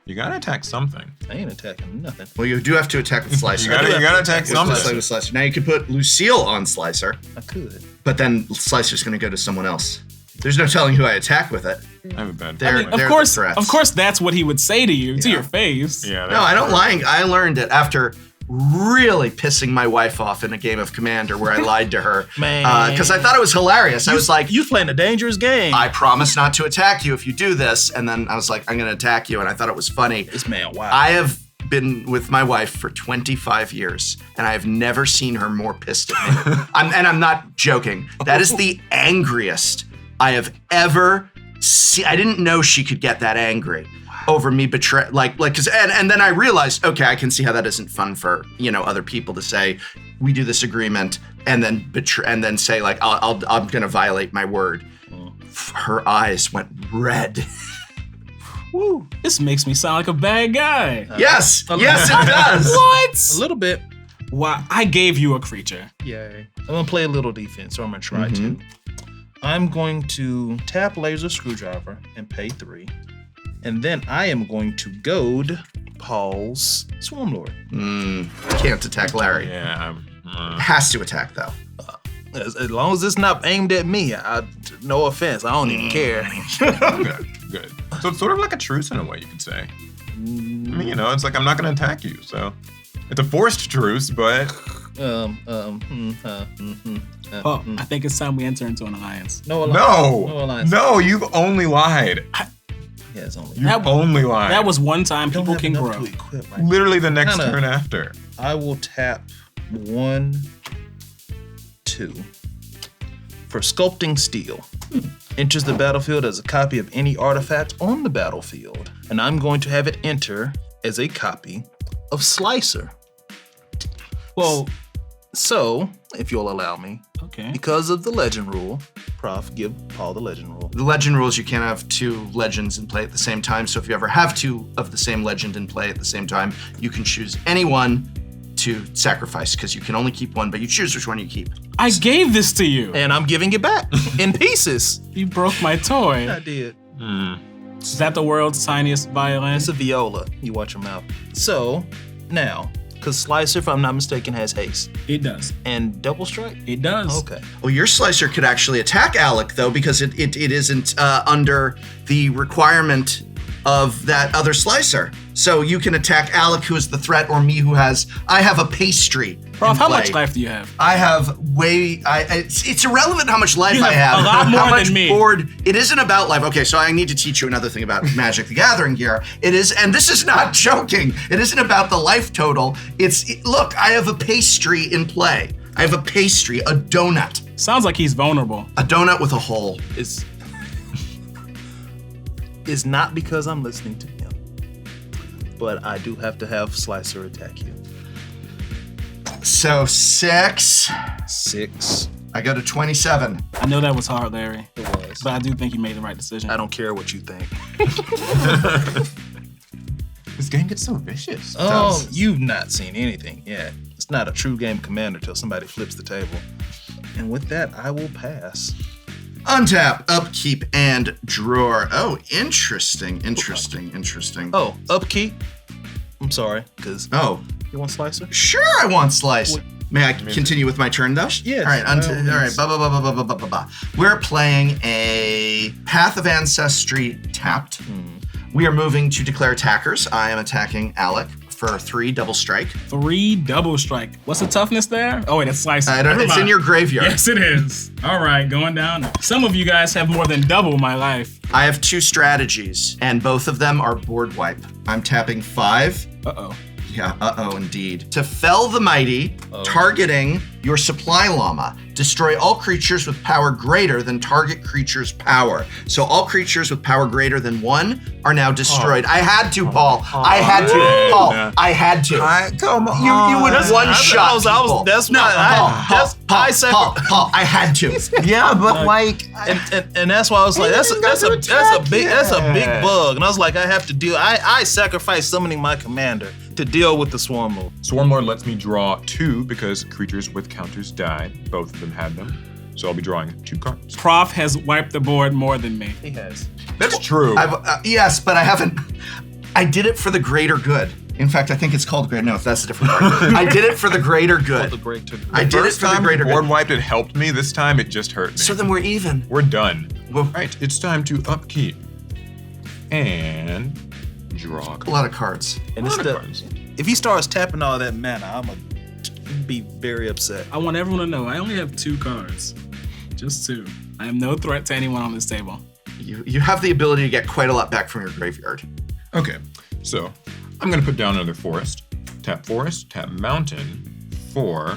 You gotta attack something. I ain't attacking nothing. Well, you do have to attack with Slicer. You gotta attack something. With Slicer. Now you could put Lucille on Slicer, I could. but then Slicer's going to go to someone else. There's no telling who I attack with it. I have a bad There- feeling. of they're course, the threats. of course, that's what he would say to you, to Yeah. your face. Yeah. No, I don't lie. I learned it after really pissing my wife off in a game of Commander where I lied to her. Man. Because I thought it was hilarious. I was like, You playing a dangerous game. I promise not to attack you if you do this. And then I was like, I'm going to attack you. And I thought it was funny. This man, wow. I have been with my wife for 25 years, and I have never seen her more pissed at me. I'm not joking. That is the angriest I have ever seen. I didn't know she could get that angry over me cause and then I realized, okay, I can see how that isn't fun for, other people to say, we do this agreement and then say like, I'm gonna violate my word. Her eyes went red. Woo. This makes me sound like a bad guy. Yes, yes, it does. What? A little bit. Why? I gave you a creature. Yay. I'm gonna play a little defense, or I'm gonna try to. I'm going to tap Laser Screwdriver and pay 3. And then I am going to goad Paul's Swarmlord. Can't attack Larry. Yeah. Has to attack though. As long as it's not aimed at me, no offense, I don't even care. Good. So it's sort of like a truce in a way, you could say. I mean, you know, it's like I'm not going to attack you, so it's a forced truce, but. Oh, I think it's time we enter into an alliance. No alliance. No alliance. No, you've only lied. Yeah, it's only. You've only lied. That was one time Don't people have can enough grow. to equip right literally the next Kinda. turn after. I will tap 1, 2 for Sculpting Steel. Enters the battlefield as a copy of any artifact on the battlefield, and I'm going to have it enter as a copy of Slicer. Well, So, if you'll allow me, okay. because of the legend rule, Prof, give Paul the legend rule. The legend rules you can't have 2 legends in play at the same time. So if you ever have 2 of the same legend in play at the same time, you can choose any one to sacrifice because you can only keep one, but you choose which one you keep. I gave this to you. And I'm giving it back in pieces. You broke my toy. I did. Is that the world's tiniest violin? It's a viola. You watch your mouth. So, now, because Slicer, if I'm not mistaken, has haste. It does. And double strike? It does. Okay. Well, your slicer could actually attack Alec though, because it isn't under the requirement of that other slicer. So you can attack Alec, who is the threat, or me, who has. I have a pastry. Prof, in how play. much life do you have? I have it's irrelevant how much life You I have have. a lot more how much than me. board. It isn't about life. Okay, so I need to teach you another thing about Magic the Gathering here. It is, and this is not joking. It isn't about the life total. Look, I have a pastry in play. I have a pastry, a donut. Sounds like he's vulnerable. A donut with a hole. It's not because I'm listening to him, but I do have to have Slicer attack you. So 6. 6. I go to 27. I know that was hard, Larry, It was. but I do think you made the right decision. I don't care what you think. This game gets so vicious. Oh, you've not seen anything yet. It's not a true game commander till somebody flips the table. And with that, I will pass. Untap, upkeep, and drawer. Oh, interesting. Oh, upkeep. I'm sorry, because Oh, you want Slicer? sure, I want slice. May I continue with my turn though? Yes. All right. by all All right. means. We're playing a Path of Ancestry tapped. We are moving to declare attackers. I am attacking Alec for 3 double strike. 3 double strike. What's the toughness there? Oh wait, it's slice. It's in your graveyard. Yes, it is. All right, going down. Some of you guys have more than double my life. I have 2 strategies, and both of them are board wipe. I'm tapping 5. Uh-oh. Yeah, indeed. To fell the mighty, targeting your supply llama. Destroy all creatures with power greater than target creature's power. So all creatures with power greater than 1 are now destroyed. I had to, Paul. I had to. Paul, I had to. Come on. You would one-shot people. That's no, not. Paul, I had to. Yeah, but like. And that's why I was like, that's a big bug. And I was like, I have to deal. I sacrificed summoning my commander to deal with the swarm move. Swarmlord lets me draw 2 because creatures with counters died. Both of them had them. So I'll be drawing 2 cards. Prof has wiped the board more than me. He has. That's true. Yes, but I haven't. I did it for the greater good. In fact, I think it's called greater. No, that's a different word. I did it for the greater good. I did it First for the time greater board good. wiped, it helped me. This time, it just hurt me. So then we're even. We're done. Well, Right, it's time to upkeep and draw a lot of cards. And it's if he starts tapping all that mana, I'm gonna be very upset. I want everyone to know I only have 2 cards. Just 2. I am no threat to anyone on this table. You have the ability to get quite a lot back from your graveyard. Okay, so I'm gonna put down another forest, tap mountain for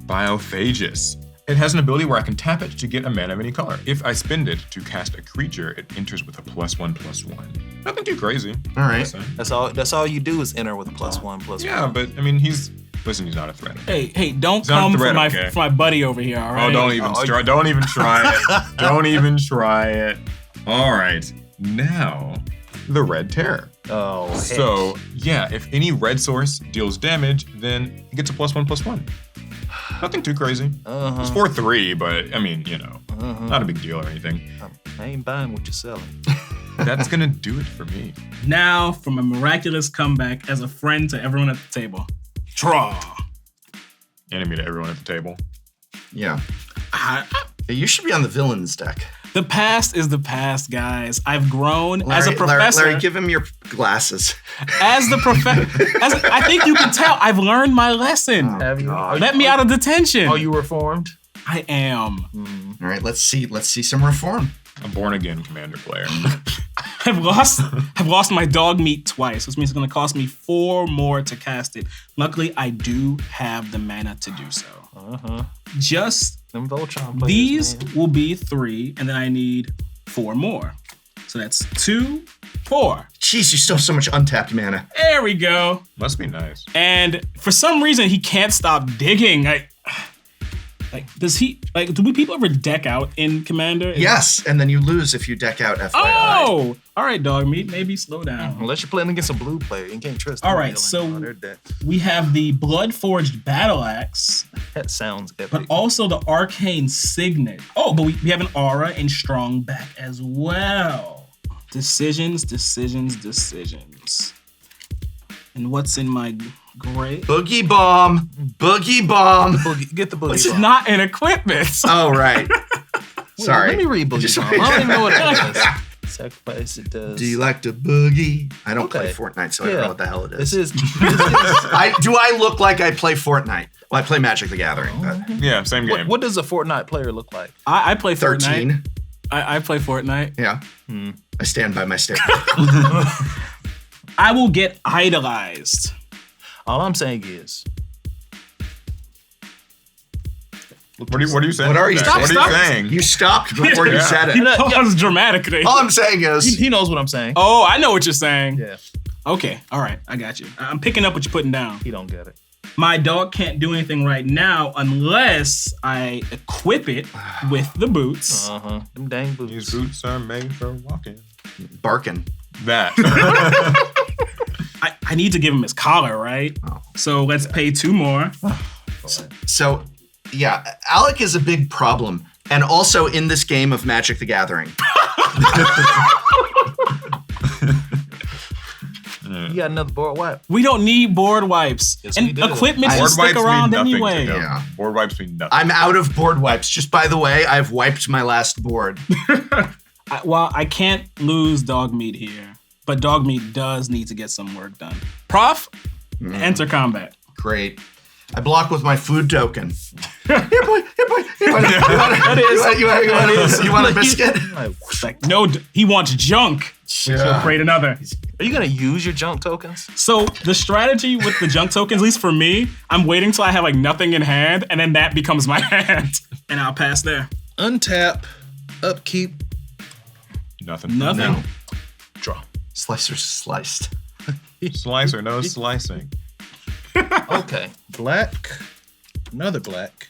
Biophagus. It has an ability where I can tap it to get a mana of any color. If I spend it to cast a creature, it enters with a +1/+1. Nothing too crazy. All right. That's all you do is enter with a +1/+1. Yeah, but I mean, he's not a threat. Hey, don't not a come for threat, my okay. for my buddy over here, all right? Oh, don't even try it. Don't even try it. Don't even try it. All right, now the Red Terror. Oh, heck. So, yeah, if any red source deals damage, then it gets a +1/+1. Nothing too crazy. It's 4/3, but I mean, not a big deal or anything. I ain't buying what you're selling. That's gonna do it for me. Now, from a miraculous comeback as a friend to everyone at the table. Draw. Enemy to everyone at the table. Yeah. You should be on the villains deck. The past is the past, guys. I've grown as a professor. Larry, give him your glasses. As the professor, I think you can tell, I've learned my lesson. Have you? Let me out of detention. Are you reformed? I am. All right, let's see some reform. A born-again commander player. I've lost my dog meat twice, which means it's gonna cost me 4 more to cast it. Luckily, I do have the mana to do so. Just Them Voltron players, these man. will be 3, and then I need 4 more. So that's 2, 4. Jeez, you still have so much untapped mana. There we go. Must be nice. And for some reason, he can't stop digging. Do people ever deck out in Commander? Yes, and then you lose if you deck out FYI. Oh! All right, dog meat. Maybe slow down. Unless you're playing against a blue player, you can't trust them. All right, dealing so all their deck. we have the Blood-Forged Battle Axe, That sounds epic. but also the Arcane Signet. Oh, but we have an Aura and Strong back as well. Decisions. And what's in my gray? Boogie bomb. Get the boogie Which is bomb. not an equipment. Oh, right. Sorry. Let me read boogie Just- bomb. I don't even know what it does. Sacrifice it does. Do you like to boogie? I don't play Okay. Fortnite, so I don't know what the hell it is. This is Do I look like I play Fortnite? Well, I play Magic the Gathering, but Yeah, same game. what does a Fortnite player look like? I play Fortnite. 13. I play Fortnite. Yeah. I stand by my statement. I will get idolized. All I'm saying is, What are you saying? What are you What are Stop. you saying? You stopped before you said it. That was dramatic. All I'm saying is, he knows what I'm saying. Oh, I know what you're saying. Yeah, Okay, all right, I got you. I'm picking up what you're putting down. he don't get it. My dog can't do anything right now unless I equip it with the boots. Them dang These boots. boots are made for walking. barking. That. I need to give him his collar, right? Oh. So let's pay 2 more. So, yeah, Alec is a big problem. And also in this game of Magic the Gathering. You got another board wipe. We don't need board wipes. Yes, and we do. equipment Board should stick wipes around mean nothing anyway. to him. Yeah. Board wipes mean nothing. I'm out of board wipes. Just by the way, I've wiped my last board. I can't lose dog meat here, but dog meat does need to get some work done. Prof, enter combat. Great. I block with my food token. Here, boy. You want a biscuit? Like, It's like, no, he wants junk. So create another. are you gonna use your junk tokens? So the strategy with the junk tokens, at least for me, I'm waiting till I have like nothing in hand, and then that becomes my hand, and I'll pass there. Untap, upkeep, Nothing. Nothing. No. draw. Slicer's sliced. Slice or no slicing. Okay, black, another black,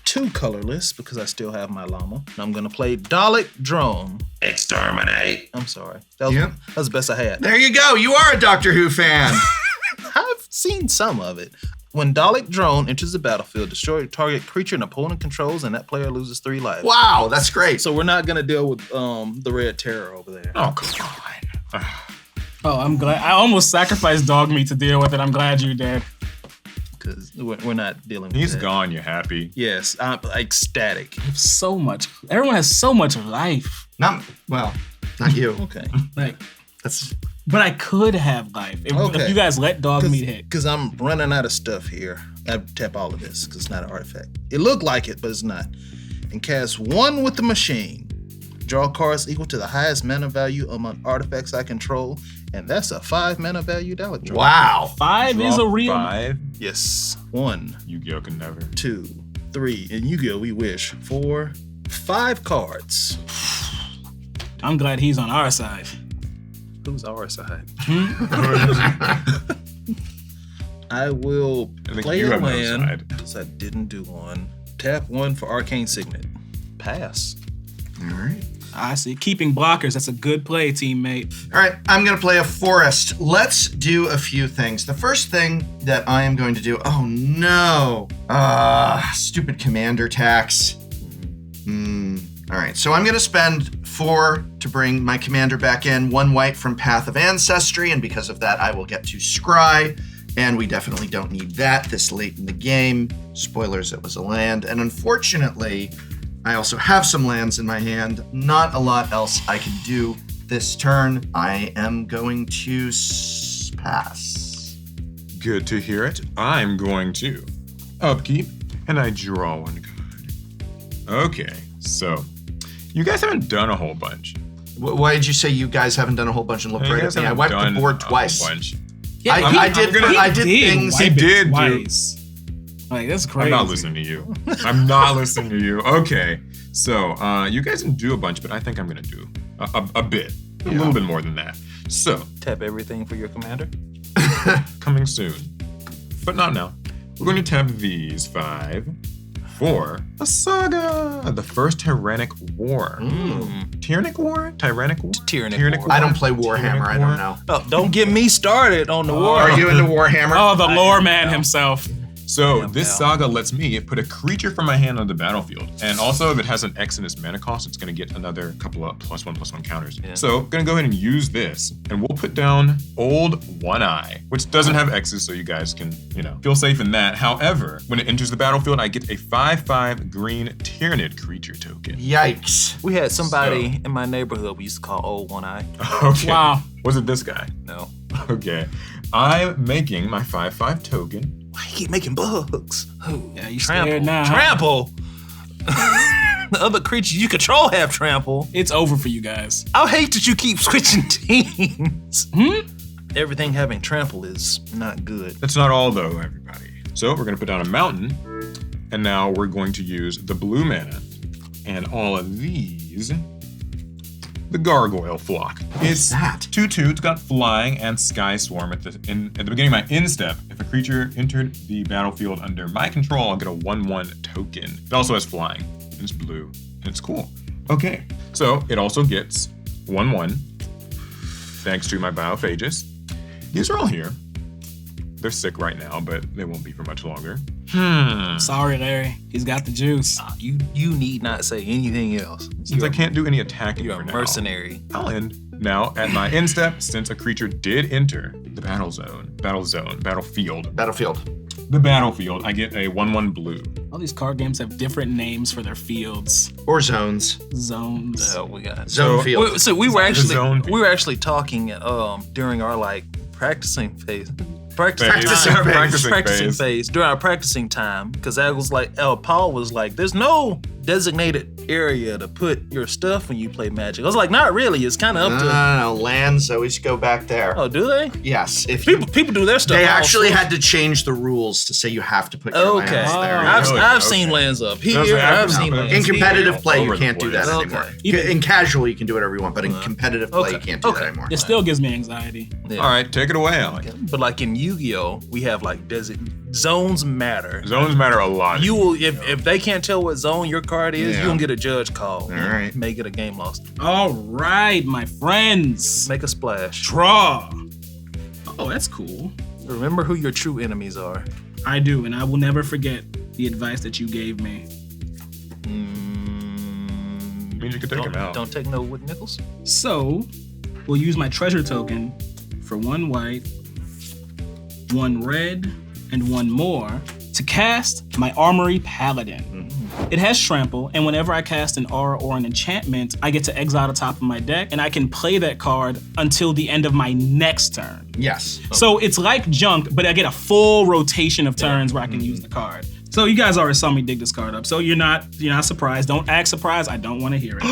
2 colorless because I still have my llama. And I'm gonna play Dalek Drone. Exterminate. I'm sorry. That was, Yep. that was the best I had. There you go. You are a Doctor Who fan. I've seen some of it. When Dalek Drone enters the battlefield, destroy a target creature an opponent controls, and that player loses 3 life. Wow, that's great. So we're not gonna deal with the Red Terror over there. Oh, come on. Oh, I'm glad. I almost sacrificed dog meat to deal with it. I'm glad you did. Because we're not dealing with He's that. gone, you happy. Yes, I'm ecstatic. So much. Everyone has so much life. Not you. Okay. Like, That's but I could have life if you guys let dog meat hit. Because I'm running out of stuff here. I tap all of this because it's not an artifact. It looked like it, but it's not. And cast 1 with the machine. Draw cards equal to the highest mana value among artifacts I control. And that's a 5 mana value Dalek Drone. wow. 5 is a Draw real. 5. Yes. 1, Yu-Gi-Oh can never. 2, 3. In Yu-Gi-Oh, we wish. 4, 5 cards. I'm glad he's on our side. Who's our side? I will I think play you a have no land side. because I didn't do one. Tap 1 for Arcane Signet. Pass. All right. I see. Keeping blockers. That's a good play, teammate. All right, I'm going to play a forest. Let's do a few things. The first thing that I am going to do, oh no, stupid commander tax. All right, so I'm going to spend 4 to bring my commander back in, 1 white from Path of Ancestry, and because of that, I will get to Scry, and we definitely don't need that this late in the game. Spoilers, it was a land, and unfortunately, I also have some lands in my hand. Not a lot else I can do this turn. I am going to pass. Good to hear it. I'm going to upkeep, and I draw 1 card. Okay, so you guys haven't done a whole bunch. Why did you say you guys haven't done a whole bunch and looked right at me? I wiped the board twice. Yeah, I did things. He did twice. Like, that's crazy. I'm not listening to you. I'm not listening to you. Okay, so you guys didn't do a bunch, but I think I'm gonna do a bit, a little bit more than that. So Tap everything for your commander. coming soon, but not now. We're going to tap these 5 for a saga, the first Tyrannic War. Tyrannic War? Tyrannic War? Tyrannic War. I don't play Warhammer. I don't know. Oh, don't get me started on the war. Are you into Warhammer? Oh, the lore man himself. So this saga lets me put a creature from my hand on the battlefield. And also if it has an X in its mana cost, it's gonna get another couple of +1/+1 counters. Yeah. So gonna go ahead and use this, and we'll put down Old One Eye, which doesn't have X's, so you guys can, feel safe in that. However, when it enters the battlefield, I get a 5/5 green Tyrannid creature token. Yikes. We had somebody in my neighborhood we used to call Old One Eye. Okay. Wow. Was it this guy? No. Okay. I'm making my 5/5 token. Why you keep making bugs? Yeah, you scared now. Trample. The other creatures you control have trample. It's over for you guys. I hate that you keep switching teams. Everything having trample is not good. That's not all though, everybody. So we're gonna put down a mountain, and now we're going to use the blue mana and all of these. The Gargoyle Flock. It's that? 2/2. It's got flying and Sky Swarm at the beginning of my instep. If a creature entered the battlefield under my control, I'll get a 1/1 token. It also has flying. And it's blue. And it's cool. Okay. So it also gets 1/1 thanks to my Biophagus. These are all here. They're sick right now, but they won't be for much longer. Sorry, Larry. He's got the juice. You need not say anything else. Since I can't do any attacking You're for a now, mercenary. I'll end. Now, at my instep, since a creature did enter the battlefield, the battlefield, I get a 1/1 blue. All these card games have different names for their fields. Or zones. Zones. We got Zone field. So we were zone actually talking during our practicing phase. Practicing phase during our practicing time, because that was Paul was like, there's no designated area to put your stuff when you play Magic. I was like, not really. It's kind of up to. No, lands always go back there. Oh, do they? Yes. If People do their stuff. They actually had to change the rules to say you have to put your lands there. I've seen lands up here. I've seen lands in competitive play, you Over can't the do that place. anymore. Okay. In casual, you can do whatever you want, but in competitive play, you can't do that anymore. It still gives me anxiety. Yeah. All right, take it away, Alec. But like in Yu-Gi-Oh, we have zones matter. Zones matter a lot. You will if they can't tell what zone your card is, Yeah. you gonna get a judge call. All right. Make it a game lost. All right, my friends. Make a splash. Draw. Oh, that's cool. Remember who your true enemies are. I do, and I will never forget the advice that you gave me. Means you can take him out. Don't take no wood nickels. So, we'll use my treasure token for 1 white, 1 red, and 1 more to cast my Armory Paladin. It has trample, and whenever I cast an aura or an enchantment, I get to exile the top of my deck, and I can play that card until the end of my next turn. Yes. So it's like junk, but I get a full rotation of turns where I can use the card. So you guys already saw me dig this card up. So you're not surprised. Don't act surprised. I don't want to hear it.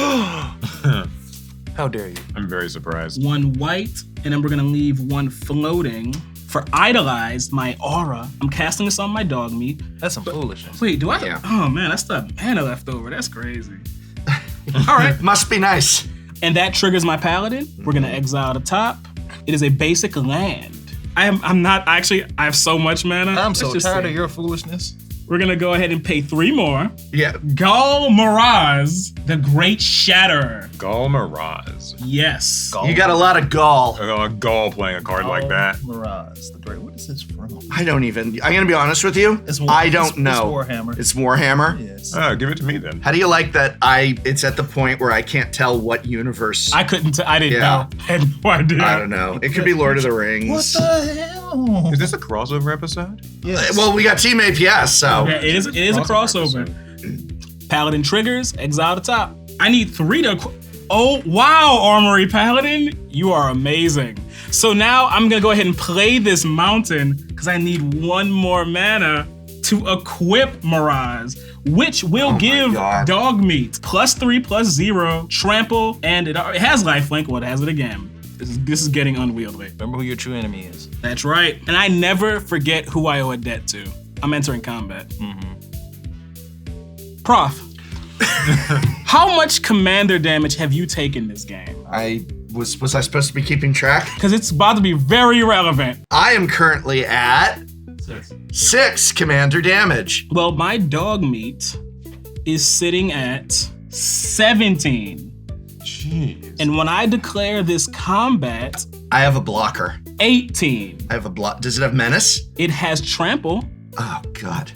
How dare you? I'm very surprised. 1 white, and then we're gonna leave 1 floating. For Idolize, my aura, I'm casting this on my dog meat. That's some foolishness. Wait, do I? Yeah. Oh man, that's the mana left over. That's crazy. All right. Must be nice. And that triggers my Paladin. We're gonna exile the top. It is a basic land. I'm not actually, I have so much mana. I'm so Let's just tired say of your foolishness. We're gonna go ahead and pay 3 more. Yeah. Gul Miraz, the Great Shatterer. Gul Miraz. Yes. You got a lot of gall. Gul playing a card like that. Mirage, the great. What is this from? I don't even. I'm gonna be honest with you. I don't know. It's Warhammer. It's Warhammer. Yes. Oh, give it to me then. How do you like that? It's at the point where I can't tell what universe. I didn't know. I had no idea. I don't know. It could be Lord of the Rings. What the hell? Is this a crossover episode? Yes. Well, we got Team APS, so. Yeah, it is a crossover. Paladin triggers, exile the top. I need 3 to. Oh, wow, Armory Paladin. You are amazing. So now I'm going to go ahead and play this mountain because I need 1 more mana to equip Mirage, which will give dog meat +3/+0, trample, and it has lifelink. Well, it has it again. This is getting unwieldy. Remember who your true enemy is. That's right. And I never forget who I owe a debt to. I'm entering combat. Prof, how much commander damage have you taken this game? Was I supposed to be keeping track? Because it's about to be very relevant. I am currently at 6 commander damage. Well, my dog meat is sitting at 17. Jeez. And when I declare this combat, I have a blocker. 18. I have a block. Does it have menace? It has trample. Oh, God.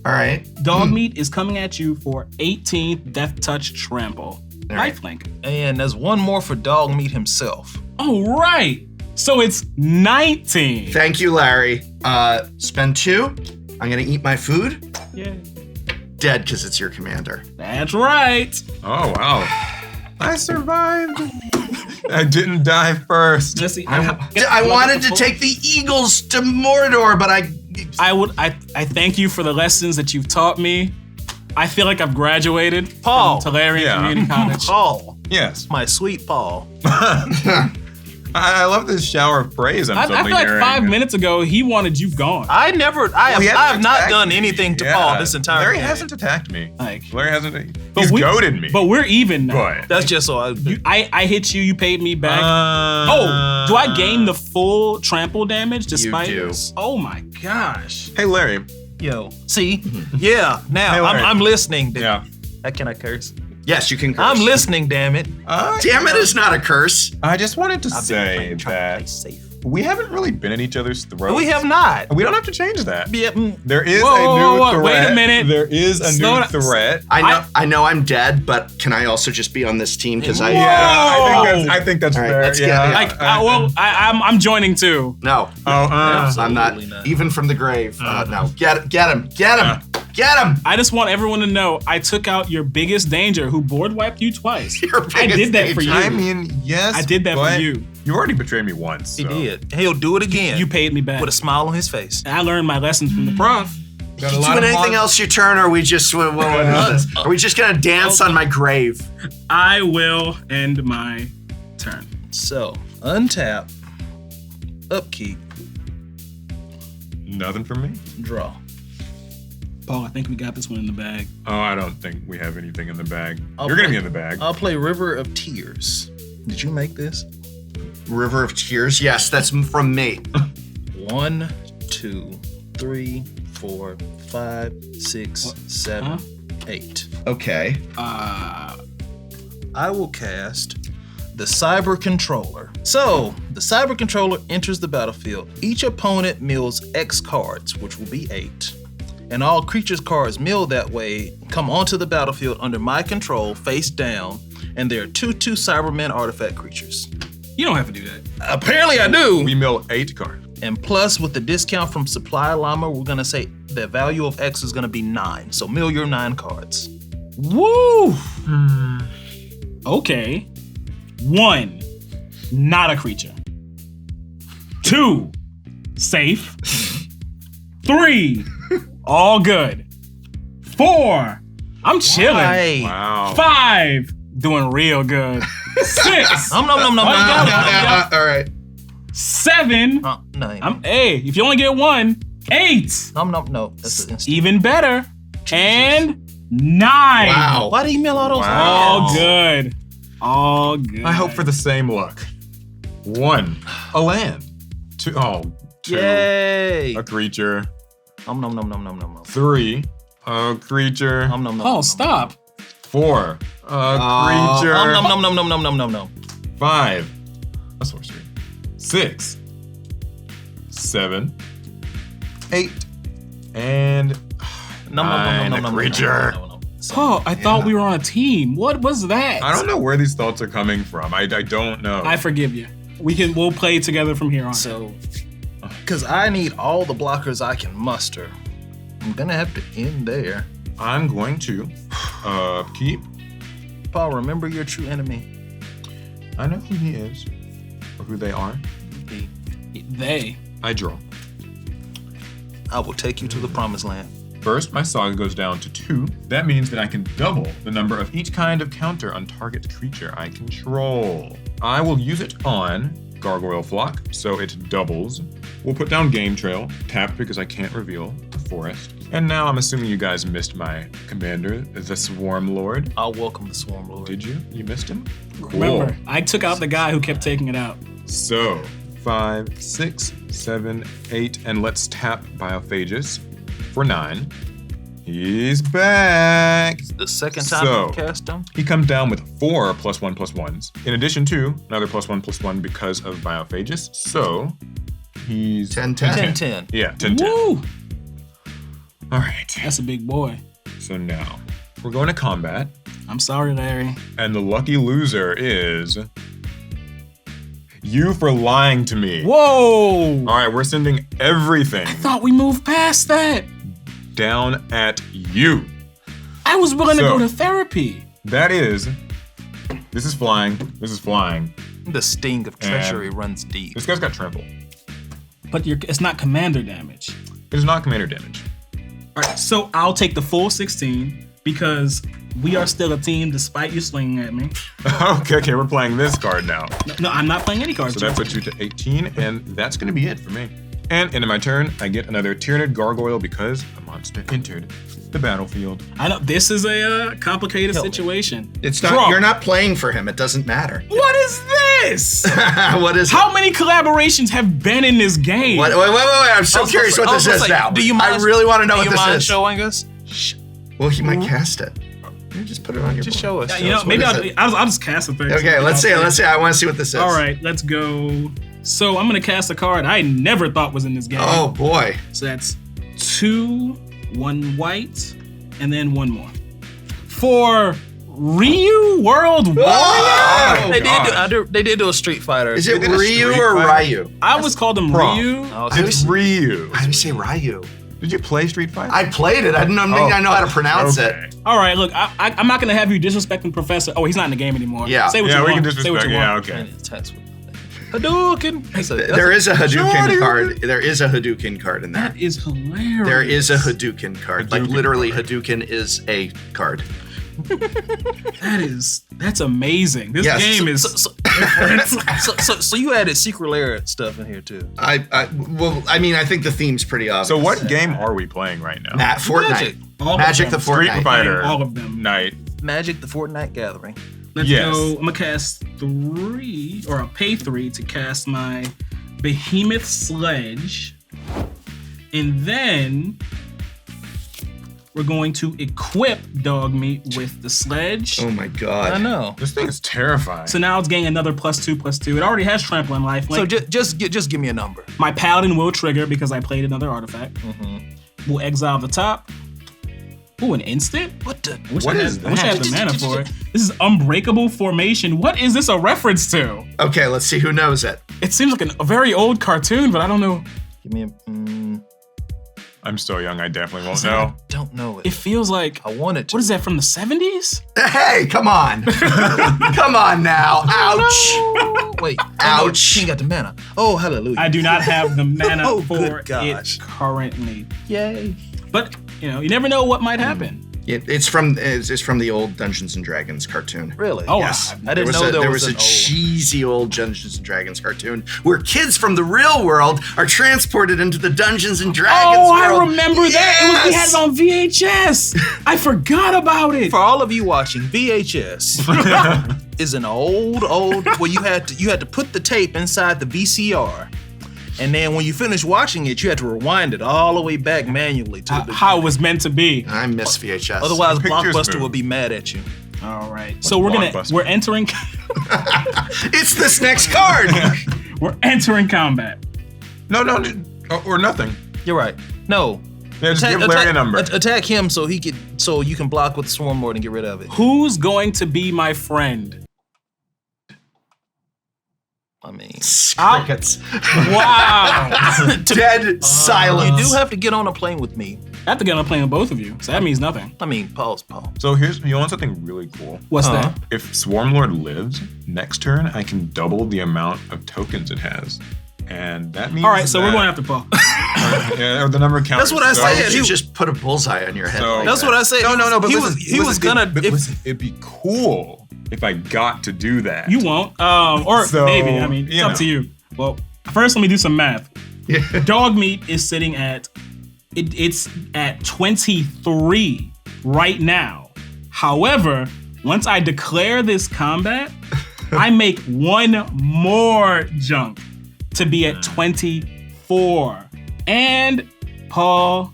All right. Dog meat is coming at you for 18th death touch trample. right. Lifelink. And there's 1 more for dog meat himself. Oh, right. So it's 19. Thank you, Larry. Spend 2. I'm gonna eat my food. Yeah. Dead because it's your commander. That's right. Oh, wow. I survived. I didn't die first. Let's see. I wanted to take the Eagles to Mordor, but I thank you for the lessons that you've taught me. I feel like I've graduated Paul. from Tolarian Community College. Paul. Yes. My sweet Paul. I love this shower of praise I'm I suddenly feel like hearing. 5 minutes ago, he wanted you gone. I have not done anything to Paul this entire Larry game. hasn't attacked me. Like, Larry hasn't. He's goaded me. But we're even now. But That's just so I hit you, you paid me back. Do I gain the full trample damage despite You do. Oh my gosh. hey, Larry. Yo, see? Yeah, now Hey, Larry. I'm listening. Yeah. Can I curse? yes, you can curse. I'm listening, damn it. Damn it is not a curse. I just wanted to I've been say trying to play that safe. we haven't really been at each other's throats. We have not. We don't have to change that. Yeah, There is Whoa, a new whoa, whoa, threat. wait a minute. There is a Slow new down. threat. I know I'm dead, but can I also just be on this team? Because Whoa. I think that's All right, fair. let's get yeah. it. I'm joining too. no, Oh, I'm not, Absolutely not. even from the grave. No, get him, get him. I just want everyone to know I took out your biggest danger who board wiped you twice. Your I did biggest that for you. danger. I mean, yes. I did that for but you. You already betrayed me once. He so. did. He'll do it again. You paid me back. with a smile on his face. I learned my lessons from the prof. Got a You lot doing of anything mon- else your turn, or are we just are we just gonna dance on my grave? I will end my turn. So, untap, upkeep, Nothing from me. draw. Paul, I think we got this one in the bag. Oh, I don't think we have anything in the bag. I'll You're gonna play- be in the bag. I'll play River of Tears. Did you make this? River of Tears. Yes, that's from me. 1, 2, 3, 4, 5, 6, 7, Huh? 8. Okay. I will cast the Cyber Controller. So, the Cyber Controller enters the battlefield. Each opponent mills X cards, which will be 8. And all creatures' cards milled that way come onto the battlefield under my control, face down, and there are 2/2 Cybermen artifact creatures. You don't have to do that. Apparently I do! We mill 8 cards. And plus, with the discount from Supply Llama, we're gonna say the value of X is gonna be 9. So mill your 9 cards. Woo! Okay. 1, not a creature. 2, safe. 3, all good. 4, I'm chilling. Hey. Wow. 5, doing real good. 6, Nom. All right. 7, 9. hey, if you only get 1, 8, No. That's an instant. even better, and 9. Wow. Why do you mill all those? Wow. All good. All good. I hope for the same luck. 1, a land. 2, 2, Yay! a creature. Nom. 3, A creature. Oh, stop. 4. A creature. No. 5. A sorcery. 6. 7. 8. And No. creature. Oh, I thought we were on a team. What was that? I don't know where these thoughts are coming from. I don't know. I forgive you. We'll play together from here on. So, because I need all the blockers I can muster, I'm gonna have to end there. I'm going to keep. Paul, remember your true enemy. I know who he is, or who they are. They. I draw. I will take you to the promised land. First, my saga goes down to 2. That means that I can double the number of each kind of counter on target creature I control. I will use it on Gargoyle Flock, so it doubles. We'll put down Game Trail, tap because I can't reveal the forest. And now I'm assuming you guys missed my commander, the Swarm Lord. I'll welcome the Swarm Lord. Did you? You missed him? Cool. Remember, I took out the guy who kept taking it out. So, 5, 6, 7, 8, and let's tap Biophagus for 9. He's back. The second time you cast him? He comes down with 4 +1/+1s, in addition to another +1/+1 because of Biophagus. So he's 10-10. 10-10. Yeah, 10-10. Woo! All right. That's a big boy. So now we're going to combat, I'm sorry, Larry. and the lucky loser is you for lying to me. Whoa! All right, we're sending everything I thought we moved past that. down at you. I was willing to So- go to therapy. That is, this is flying. This is flying. The sting of treachery runs deep. This guy's got trample. But it's not commander damage. It is not commander damage. All right, so I'll take the full 16 because we are still a team despite you slinging at me. Okay, we're playing this card now. No, I'm not playing any cards. So that puts you to 18, and that's gonna be it for me. And into my turn, I get another Tyrannid Gargoyle because a monster entered the battlefield. I know this is a complicated situation. It's not. Draw. You're not playing for him. It doesn't matter. What is this? What is? How many collaborations have been in this game? Wait! I'm so curious what this is now. Do you mind? I really want to know what Do this you mind is. showing us? Well, he might cast it. You just put it on your. Just board. show us. Yeah, show you know, us maybe what it I'll just cast the thing. Okay, let's see. Let's see. I want to see what this is. All right, let's go. So I'm gonna cast a card I never thought was in this game. Oh boy. So that's 2, 1 white, and then 1 more. For Ryu World Warrior? Oh, They did do a Street Fighter. Is it did a Ryu Street or Fighter? Ryu? I always called him Pro. Ryu. It's Ryu. I would say Ryu. Did you play Street Fighter? I played it. I didn't think I know how to pronounce it. All right, look, I'm not gonna have you disrespecting Professor. Oh, he's not in the game anymore. Yeah. Say what you Yeah, we want. can Say what disrespect. you Yeah, want. okay. Hadouken. There is a Hadouken Shorty. card. There is a Hadouken card in there. That is hilarious. There is a Hadouken card. Like Hadouken literally, card. Hadouken is a card. That's amazing. This Yes. game is So you added secret layer stuff in here too. I mean, I think the theme's pretty obvious. So what game are we playing right now? Matt, Fortnite. Magic. All of Magic them. the Fortnite. Street Fighter. All of them. Night. Magic: The Fortnite Gathering. Let's Yes. go. I'm gonna cast 3, or I'll pay 3 to cast my Behemoth Sledge, and then we're going to equip Dog Meat with the sledge. Oh my god. I know. This thing is terrifying. So now it's getting another +2/+2. It already has trample and life. So just give me a number. My Paladin will trigger because I played another artifact. We'll exile the top. Ooh, an instant? What the? What is I wish I had the that? mana for it. This is Unbreakable Formation. What is this a reference to? Okay, let's see who knows it. It seems like a very old cartoon, but I don't know. Give me a. I'm so young, I definitely won't know. Don't know it. It feels like, I wanted to. what is that, from the 70s? Hey, come on. Come on now. Ouch. Wait. Ouch. She got the mana. Oh, hallelujah. I do not have the mana Oh, for good it gosh. currently. Yay. But, you never know what might happen. It's from the old Dungeons and Dragons cartoon. Really? Oh, Yes. I didn't know there there was was a an old- cheesy old Dungeons and Dragons cartoon where kids from the real world are transported into the Dungeons and Dragons Oh, world. I remember that. We had it on VHS. I forgot about it. For all of you watching, VHS is an old where you had to put the tape inside the VCR. And then when you finish watching it, you had to rewind it all the way back manually to the beginning. How it was meant to be. I miss VHS. Otherwise, Pictures Blockbuster move. would be mad at you. All right. So we're entering It's this next card. we're entering combat. No, or nothing. You're right. No. Yeah, just give Larry a number. Attack him so you can block with the Swarm Lord and get rid of it. Who's going to be my friend? I mean, Crickets. Wow. Dead silence. you do have to get on a plane with me. I have to get on a plane with both of you, so that means nothing. I mean, pause. So you want something really cool? What's that? If Swarmlord lives, next turn I can double the amount of tokens it has. And that means All right, so we're going after Paul. yeah, or the number of counters. That's what I So- Why said. did you just put a bullseye on your head? So- like That's that? what I said. No, but he listen, was gonna. listen, it'd be cool if I got to do that. You won't. Or So, maybe. I mean, it's you up know. to you. Well, first let me do some math. Dog meat is sitting at it's at 23 right now. However, once I declare this combat, I make one more jump to be at 24. And Paul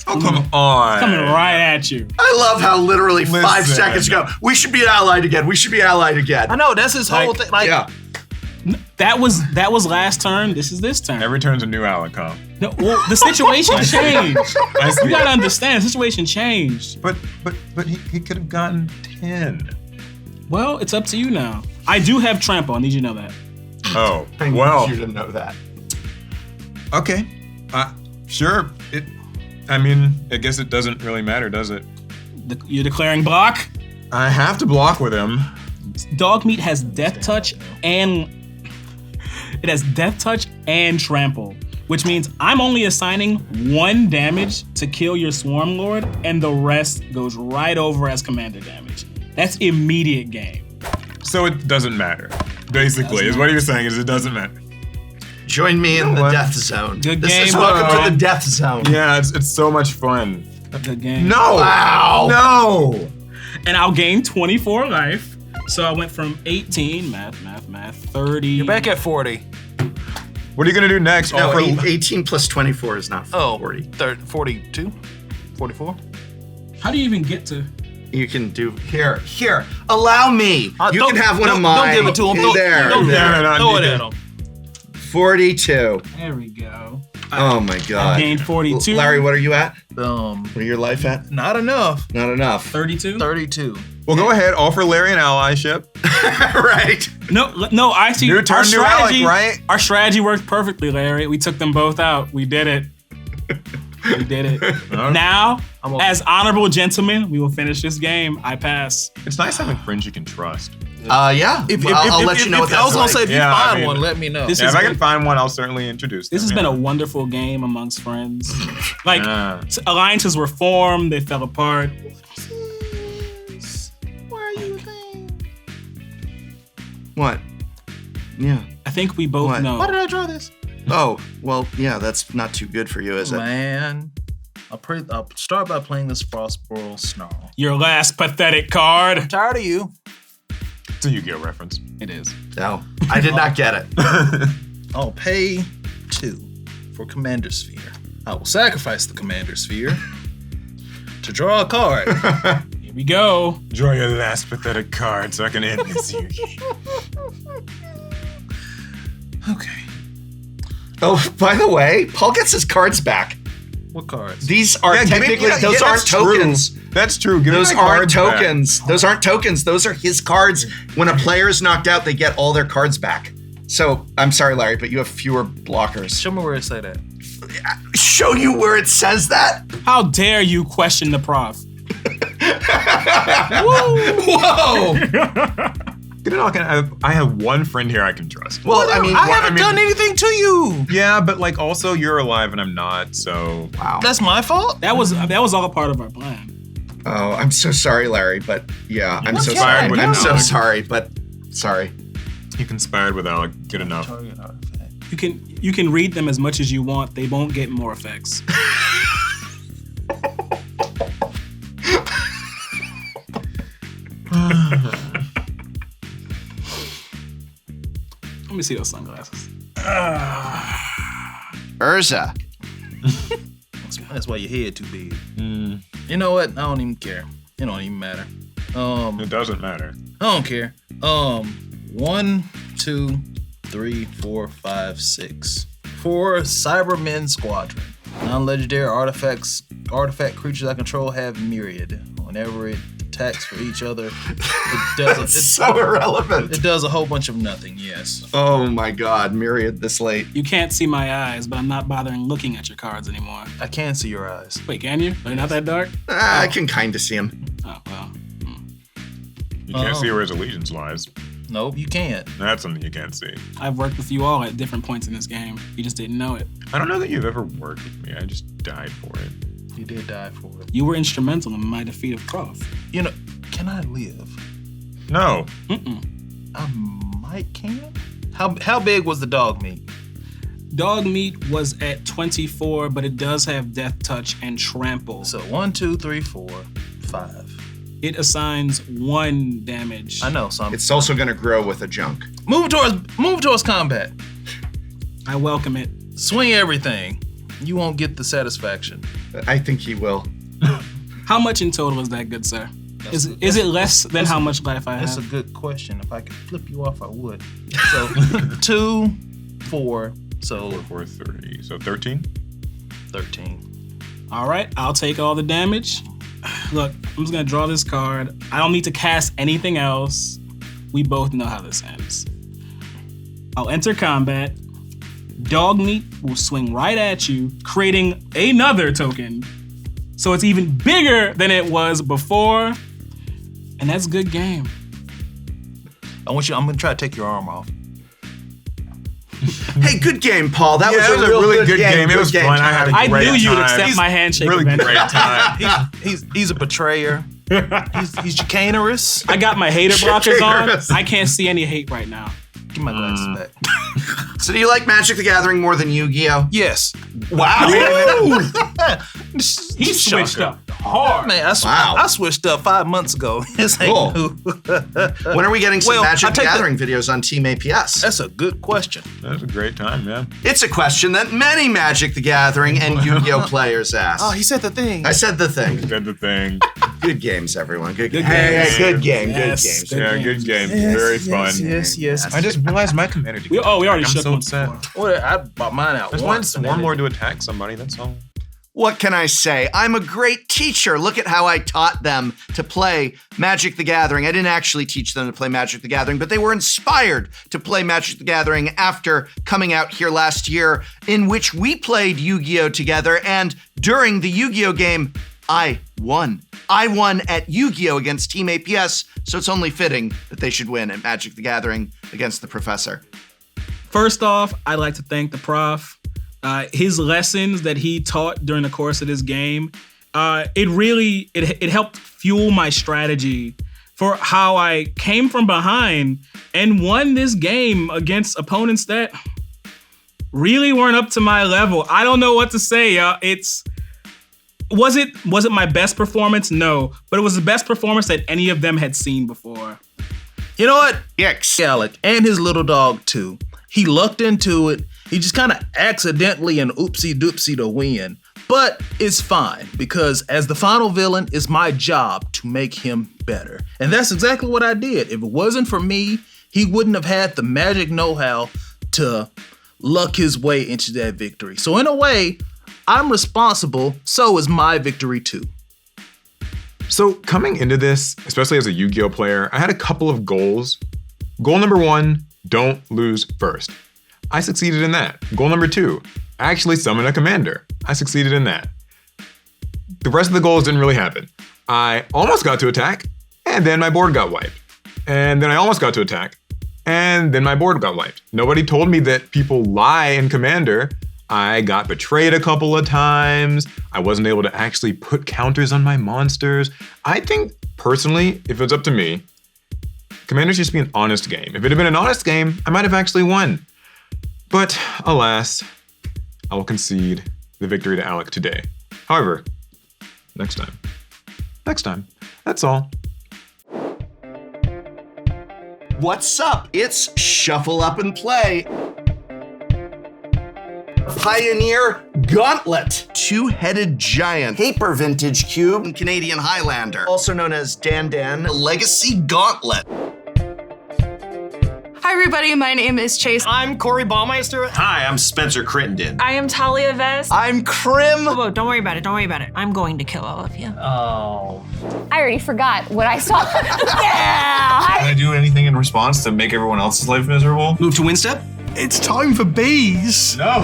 Oh, come on. coming right at you. I love how literally 5 Listen. seconds ago, we should be allied again. We should be allied again. I know that's his whole thing. Like, Yeah. That was last turn. This is this turn. Every turn's a new Alicom. No, well, the situation changed. I see. You gotta understand, the situation changed. But he could have gotten 10. Well, it's up to you now. I do have trample. I need you to know that. Oh, I need well. you to know that. Okay. Sure. I guess it doesn't really matter, does it? You're declaring block. I have to block with him. Dog meat has death touch and trample, which means I'm only assigning 1 damage to kill your Swarm Lord, and the rest goes right over as commander damage. That's immediate game. So it doesn't matter. Basically, is what you're saying is it doesn't matter. Join me in the what? death zone. Good This is game, welcome bro. to the death zone. Yeah, it's so much fun. Good game. No! Wow. No! And I'll gain 24 life. So I went from 18, math, 30. you're back at 40. What are you gonna do next? No, Offer- 18 plus 24 is not 40. 42, 44. How do you even get to? You can do here. Allow me. You Don't- can have one of don't- mine. Don't give it to him. Don't, There. don't there. No, throw it you at can- him. 42. There we go. Oh my God. I gained 42. Larry, what are you at? Um, What are your life at? not enough. Not enough. 32? 32. Well, go ahead. Offer Larry an allyship. Right. No, actually, New turn, our new strategy, Alec, right? Our strategy worked perfectly, Larry. We took them both out. We did it. We did it. Now, I'm okay. as honorable gentlemen, we will finish this game. I pass. It's nice having friends you can trust. Yeah. I'll let you know what I was that's gonna say, like. if you Yeah, I find mean- one, let me know. This Yeah, is if I been- can find one, I'll certainly introduce This them. has been yeah. a wonderful game amongst friends. Like, Ah. alliances were formed, they fell apart. What? Yeah. I think we both What? know. Why did I draw this? Oh, well, yeah, that's not too good for you, is it? Man, I'll start by playing this Frostboreal Snarl. Your last pathetic card. Tired of you. It's a Yu-Gi-Oh reference. It is. No, I did not get it. I'll pay 2 for Commander Sphere. I will sacrifice the Commander Sphere to draw a card. Here we go. Draw your last pathetic card so I can end this Yu-Gi. Okay. Oh, by the way, Paul gets his cards back. What cards? These are Yeah, give me- technically, yeah, those yeah, aren't that's true. tokens. That's true. Give me Those my aren't cards back. tokens. Those aren't tokens. Those are his cards. When a player is knocked out, they get all their cards back. So, I'm sorry, Larry, but you have fewer blockers. Show me where it say that. Show you where it says that? How dare you question the prof? Whoa! Get it all. I have one friend here I can trust. Well, I mean, I haven't done anything to you. Yeah, but like also you're alive and I'm not, so wow. That's my fault. That was all a part of our plan. Oh, I'm so sorry, Larry, but yeah, I'm so conspired sorry. with I'm so Alec. sorry, but sorry. you conspired with Alec. Good enough. Target artifact. You can read them as much as you want. They won't get more effects. Let me see those sunglasses. Urza. That's why your head too big. You know what? I don't even care. It don't even matter. It doesn't matter. I don't care. 1, 2, 3, 4, 5, 6. For Cybermen Squadron. Non-legendary artifact creatures I control have myriad. Whenever it attacks for each other, it does. It's so irrelevant. It does a whole bunch of nothing. Yes. Oh my God, myriad this late. You can't see my eyes, but I'm not bothering looking at your cards anymore. I can see your eyes. Wait, can you? Are you not that dark? I can kind of see him. Oh, well. You can't see where his allegiance lies. Nope, you can't. That's something you can't see. I've worked with you all at different points in this game. You just didn't know it. I don't know that you've ever worked with me. I just died for it. You did die for it. You were instrumental in my defeat of Croft. You know, can I live? No. I might can. How big was the dog meat? Dog meat was at 24, but it does have death touch and trample. So 1, 2, 3, 4, 5. It assigns 1 damage. I know, so It's also going to grow with a junk. move towards combat. I welcome it. Swing everything. You won't get the satisfaction. I think he will. How much in total is that, good sir? Is it less than how much life I have? That's a good question. If I could flip you off, I would. So 2, 4, so 4, 3. So 13? 13. All right, I'll take all the damage. Look, I'm just gonna draw this card. I don't need to cast anything else. We both know how this ends. I'll enter combat. Dog meat will swing right at you, creating another token. So it's even bigger than it was before. And that's good game. I'm gonna try to take your arm off. Hey, good game, Paul. That Yeah, was a really good game. It was fun. I had a I great knew you'd time. accept my handshake Really eventually. great time. He's a betrayer. He's chicanerous. I got my hater blockers on. Generous. I can't see any hate right now. Give my glasses back. So do you like Magic the Gathering more than Yu-Gi-Oh? Yes. Wow. He switched up hard. Man, Wow. I switched up 5 months ago. This ain't Cool. new. When are we getting some Well, Magic I the take Gathering videos on Team APS? That's a good question. That was a great time, man. It's a question that many Magic the Gathering and Yu-Gi-Oh players ask. Oh, he said the thing. I said the thing. Said the thing. Good games, everyone. Good games. games. Hey, good game. Yes, Good games. good Yeah, good game. Very fun. Yes. I just realized my commander. We already I'm shook so once upset. before. Well, I bought mine out. I just wanted Swarmlord to attack somebody, that's all. What can I say? I'm a great teacher. Look at how I taught them to play Magic the Gathering. I didn't actually teach them to play Magic the Gathering, but they were inspired to play Magic the Gathering after coming out here last year, in which we played Yu-Gi-Oh together, and during the Yu-Gi-Oh game, I won. I won at Yu-Gi-Oh against Team APS, so it's only fitting that they should win at Magic the Gathering against the Professor. First off, I'd like to thank the prof. His lessons that he taught during the course of this game, it helped fuel my strategy for how I came from behind and won this game against opponents that really weren't up to my level. I don't know what to say, y'all. Was it my best performance? No, but it was the best performance that any of them had seen before. You know what? Yikes. Alec and his little dog too. He lucked into it. He just kind of accidentally and oopsie doopsie to win. But it's fine because as the final villain, it's my job to make him better. And that's exactly what I did. If it wasn't for me, he wouldn't have had the magic know-how to luck his way into that victory. So in a way, I'm responsible. So is my victory too. So coming into this, especially as a Yu-Gi-Oh player, I had a couple of goals. Goal number 1, don't lose first. I succeeded in that. Goal number 2, actually summon a commander. I succeeded in that. The rest of the goals didn't really happen. I almost got to attack, and then my board got wiped. And then I almost got to attack, and then my board got wiped. Nobody told me that people lie in Commander. I got betrayed a couple of times. I wasn't able to actually put counters on my monsters. I think, personally, if it's up to me, Commander should just be an honest game. If it had been an honest game, I might have actually won. But alas, I will concede the victory to Alec today. However, next time. Next time. That's all. What's up? It's Shuffle Up and Play. Pioneer Gauntlet, two-headed giant, paper vintage cube, and Canadian Highlander, also known as Dan Legacy Gauntlet. Hi everybody, my name is Chase. I'm Corey Baumeister. Hi, I'm Spencer Crittenden. I am Talia Vest. I'm Krim. Whoa, don't worry about it, don't worry about it. I'm going to kill all of you. Oh. I already forgot what I saw. Can I do anything in response to make everyone else's life miserable? Move to Winstep. It's time for bees. No.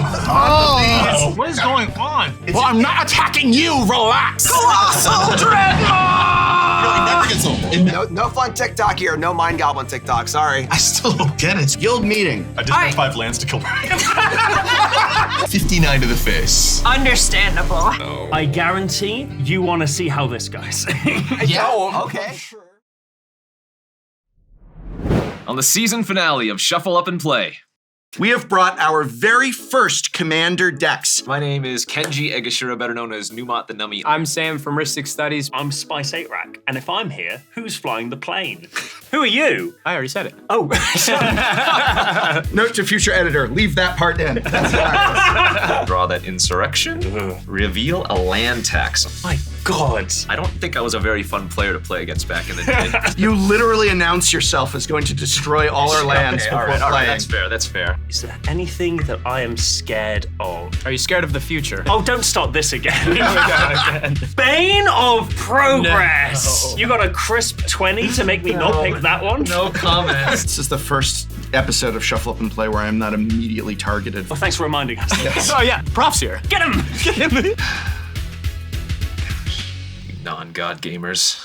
What is going on? Well, I'm not attacking you. Relax. Colossal Dreadnought! It never gets old. No fun TikTok here. No Mind Goblin TikTok. Sorry. I still don't get it. Guild meeting. I dispatched 5 lands to kill Brian. 59 to the face. Understandable. I guarantee you want to see how this goes. Okay. On the season finale of Shuffle Up and Play. We have brought our very first Commander decks. My name is Kenji Egashira, better known as Numot the Nummy. I'm Sam from Ristic Studies. I'm Spice 8 Rack. And if I'm here, who's flying the plane? Who are you? I already said it. Oh. Note to future editor, leave that part in. That's hilarious. Draw that insurrection. Reveal a land tax. My God. I don't think I was a very fun player to play against back in the day. You literally announce yourself as going to destroy all our lands before all playing. that's fair, that's fair. Is there anything that I am scared of? Are you scared of the future? Oh, don't start this again. Here we go again. Bane of Progress. No. You got a crisp 20 to make me not pick that one? No comment. This is the first episode of Shuffle Up and Play where I'm not immediately targeted. Well, thanks for reminding us. Yes. Oh yeah, props here. Get him! Get him! Non-god gamers.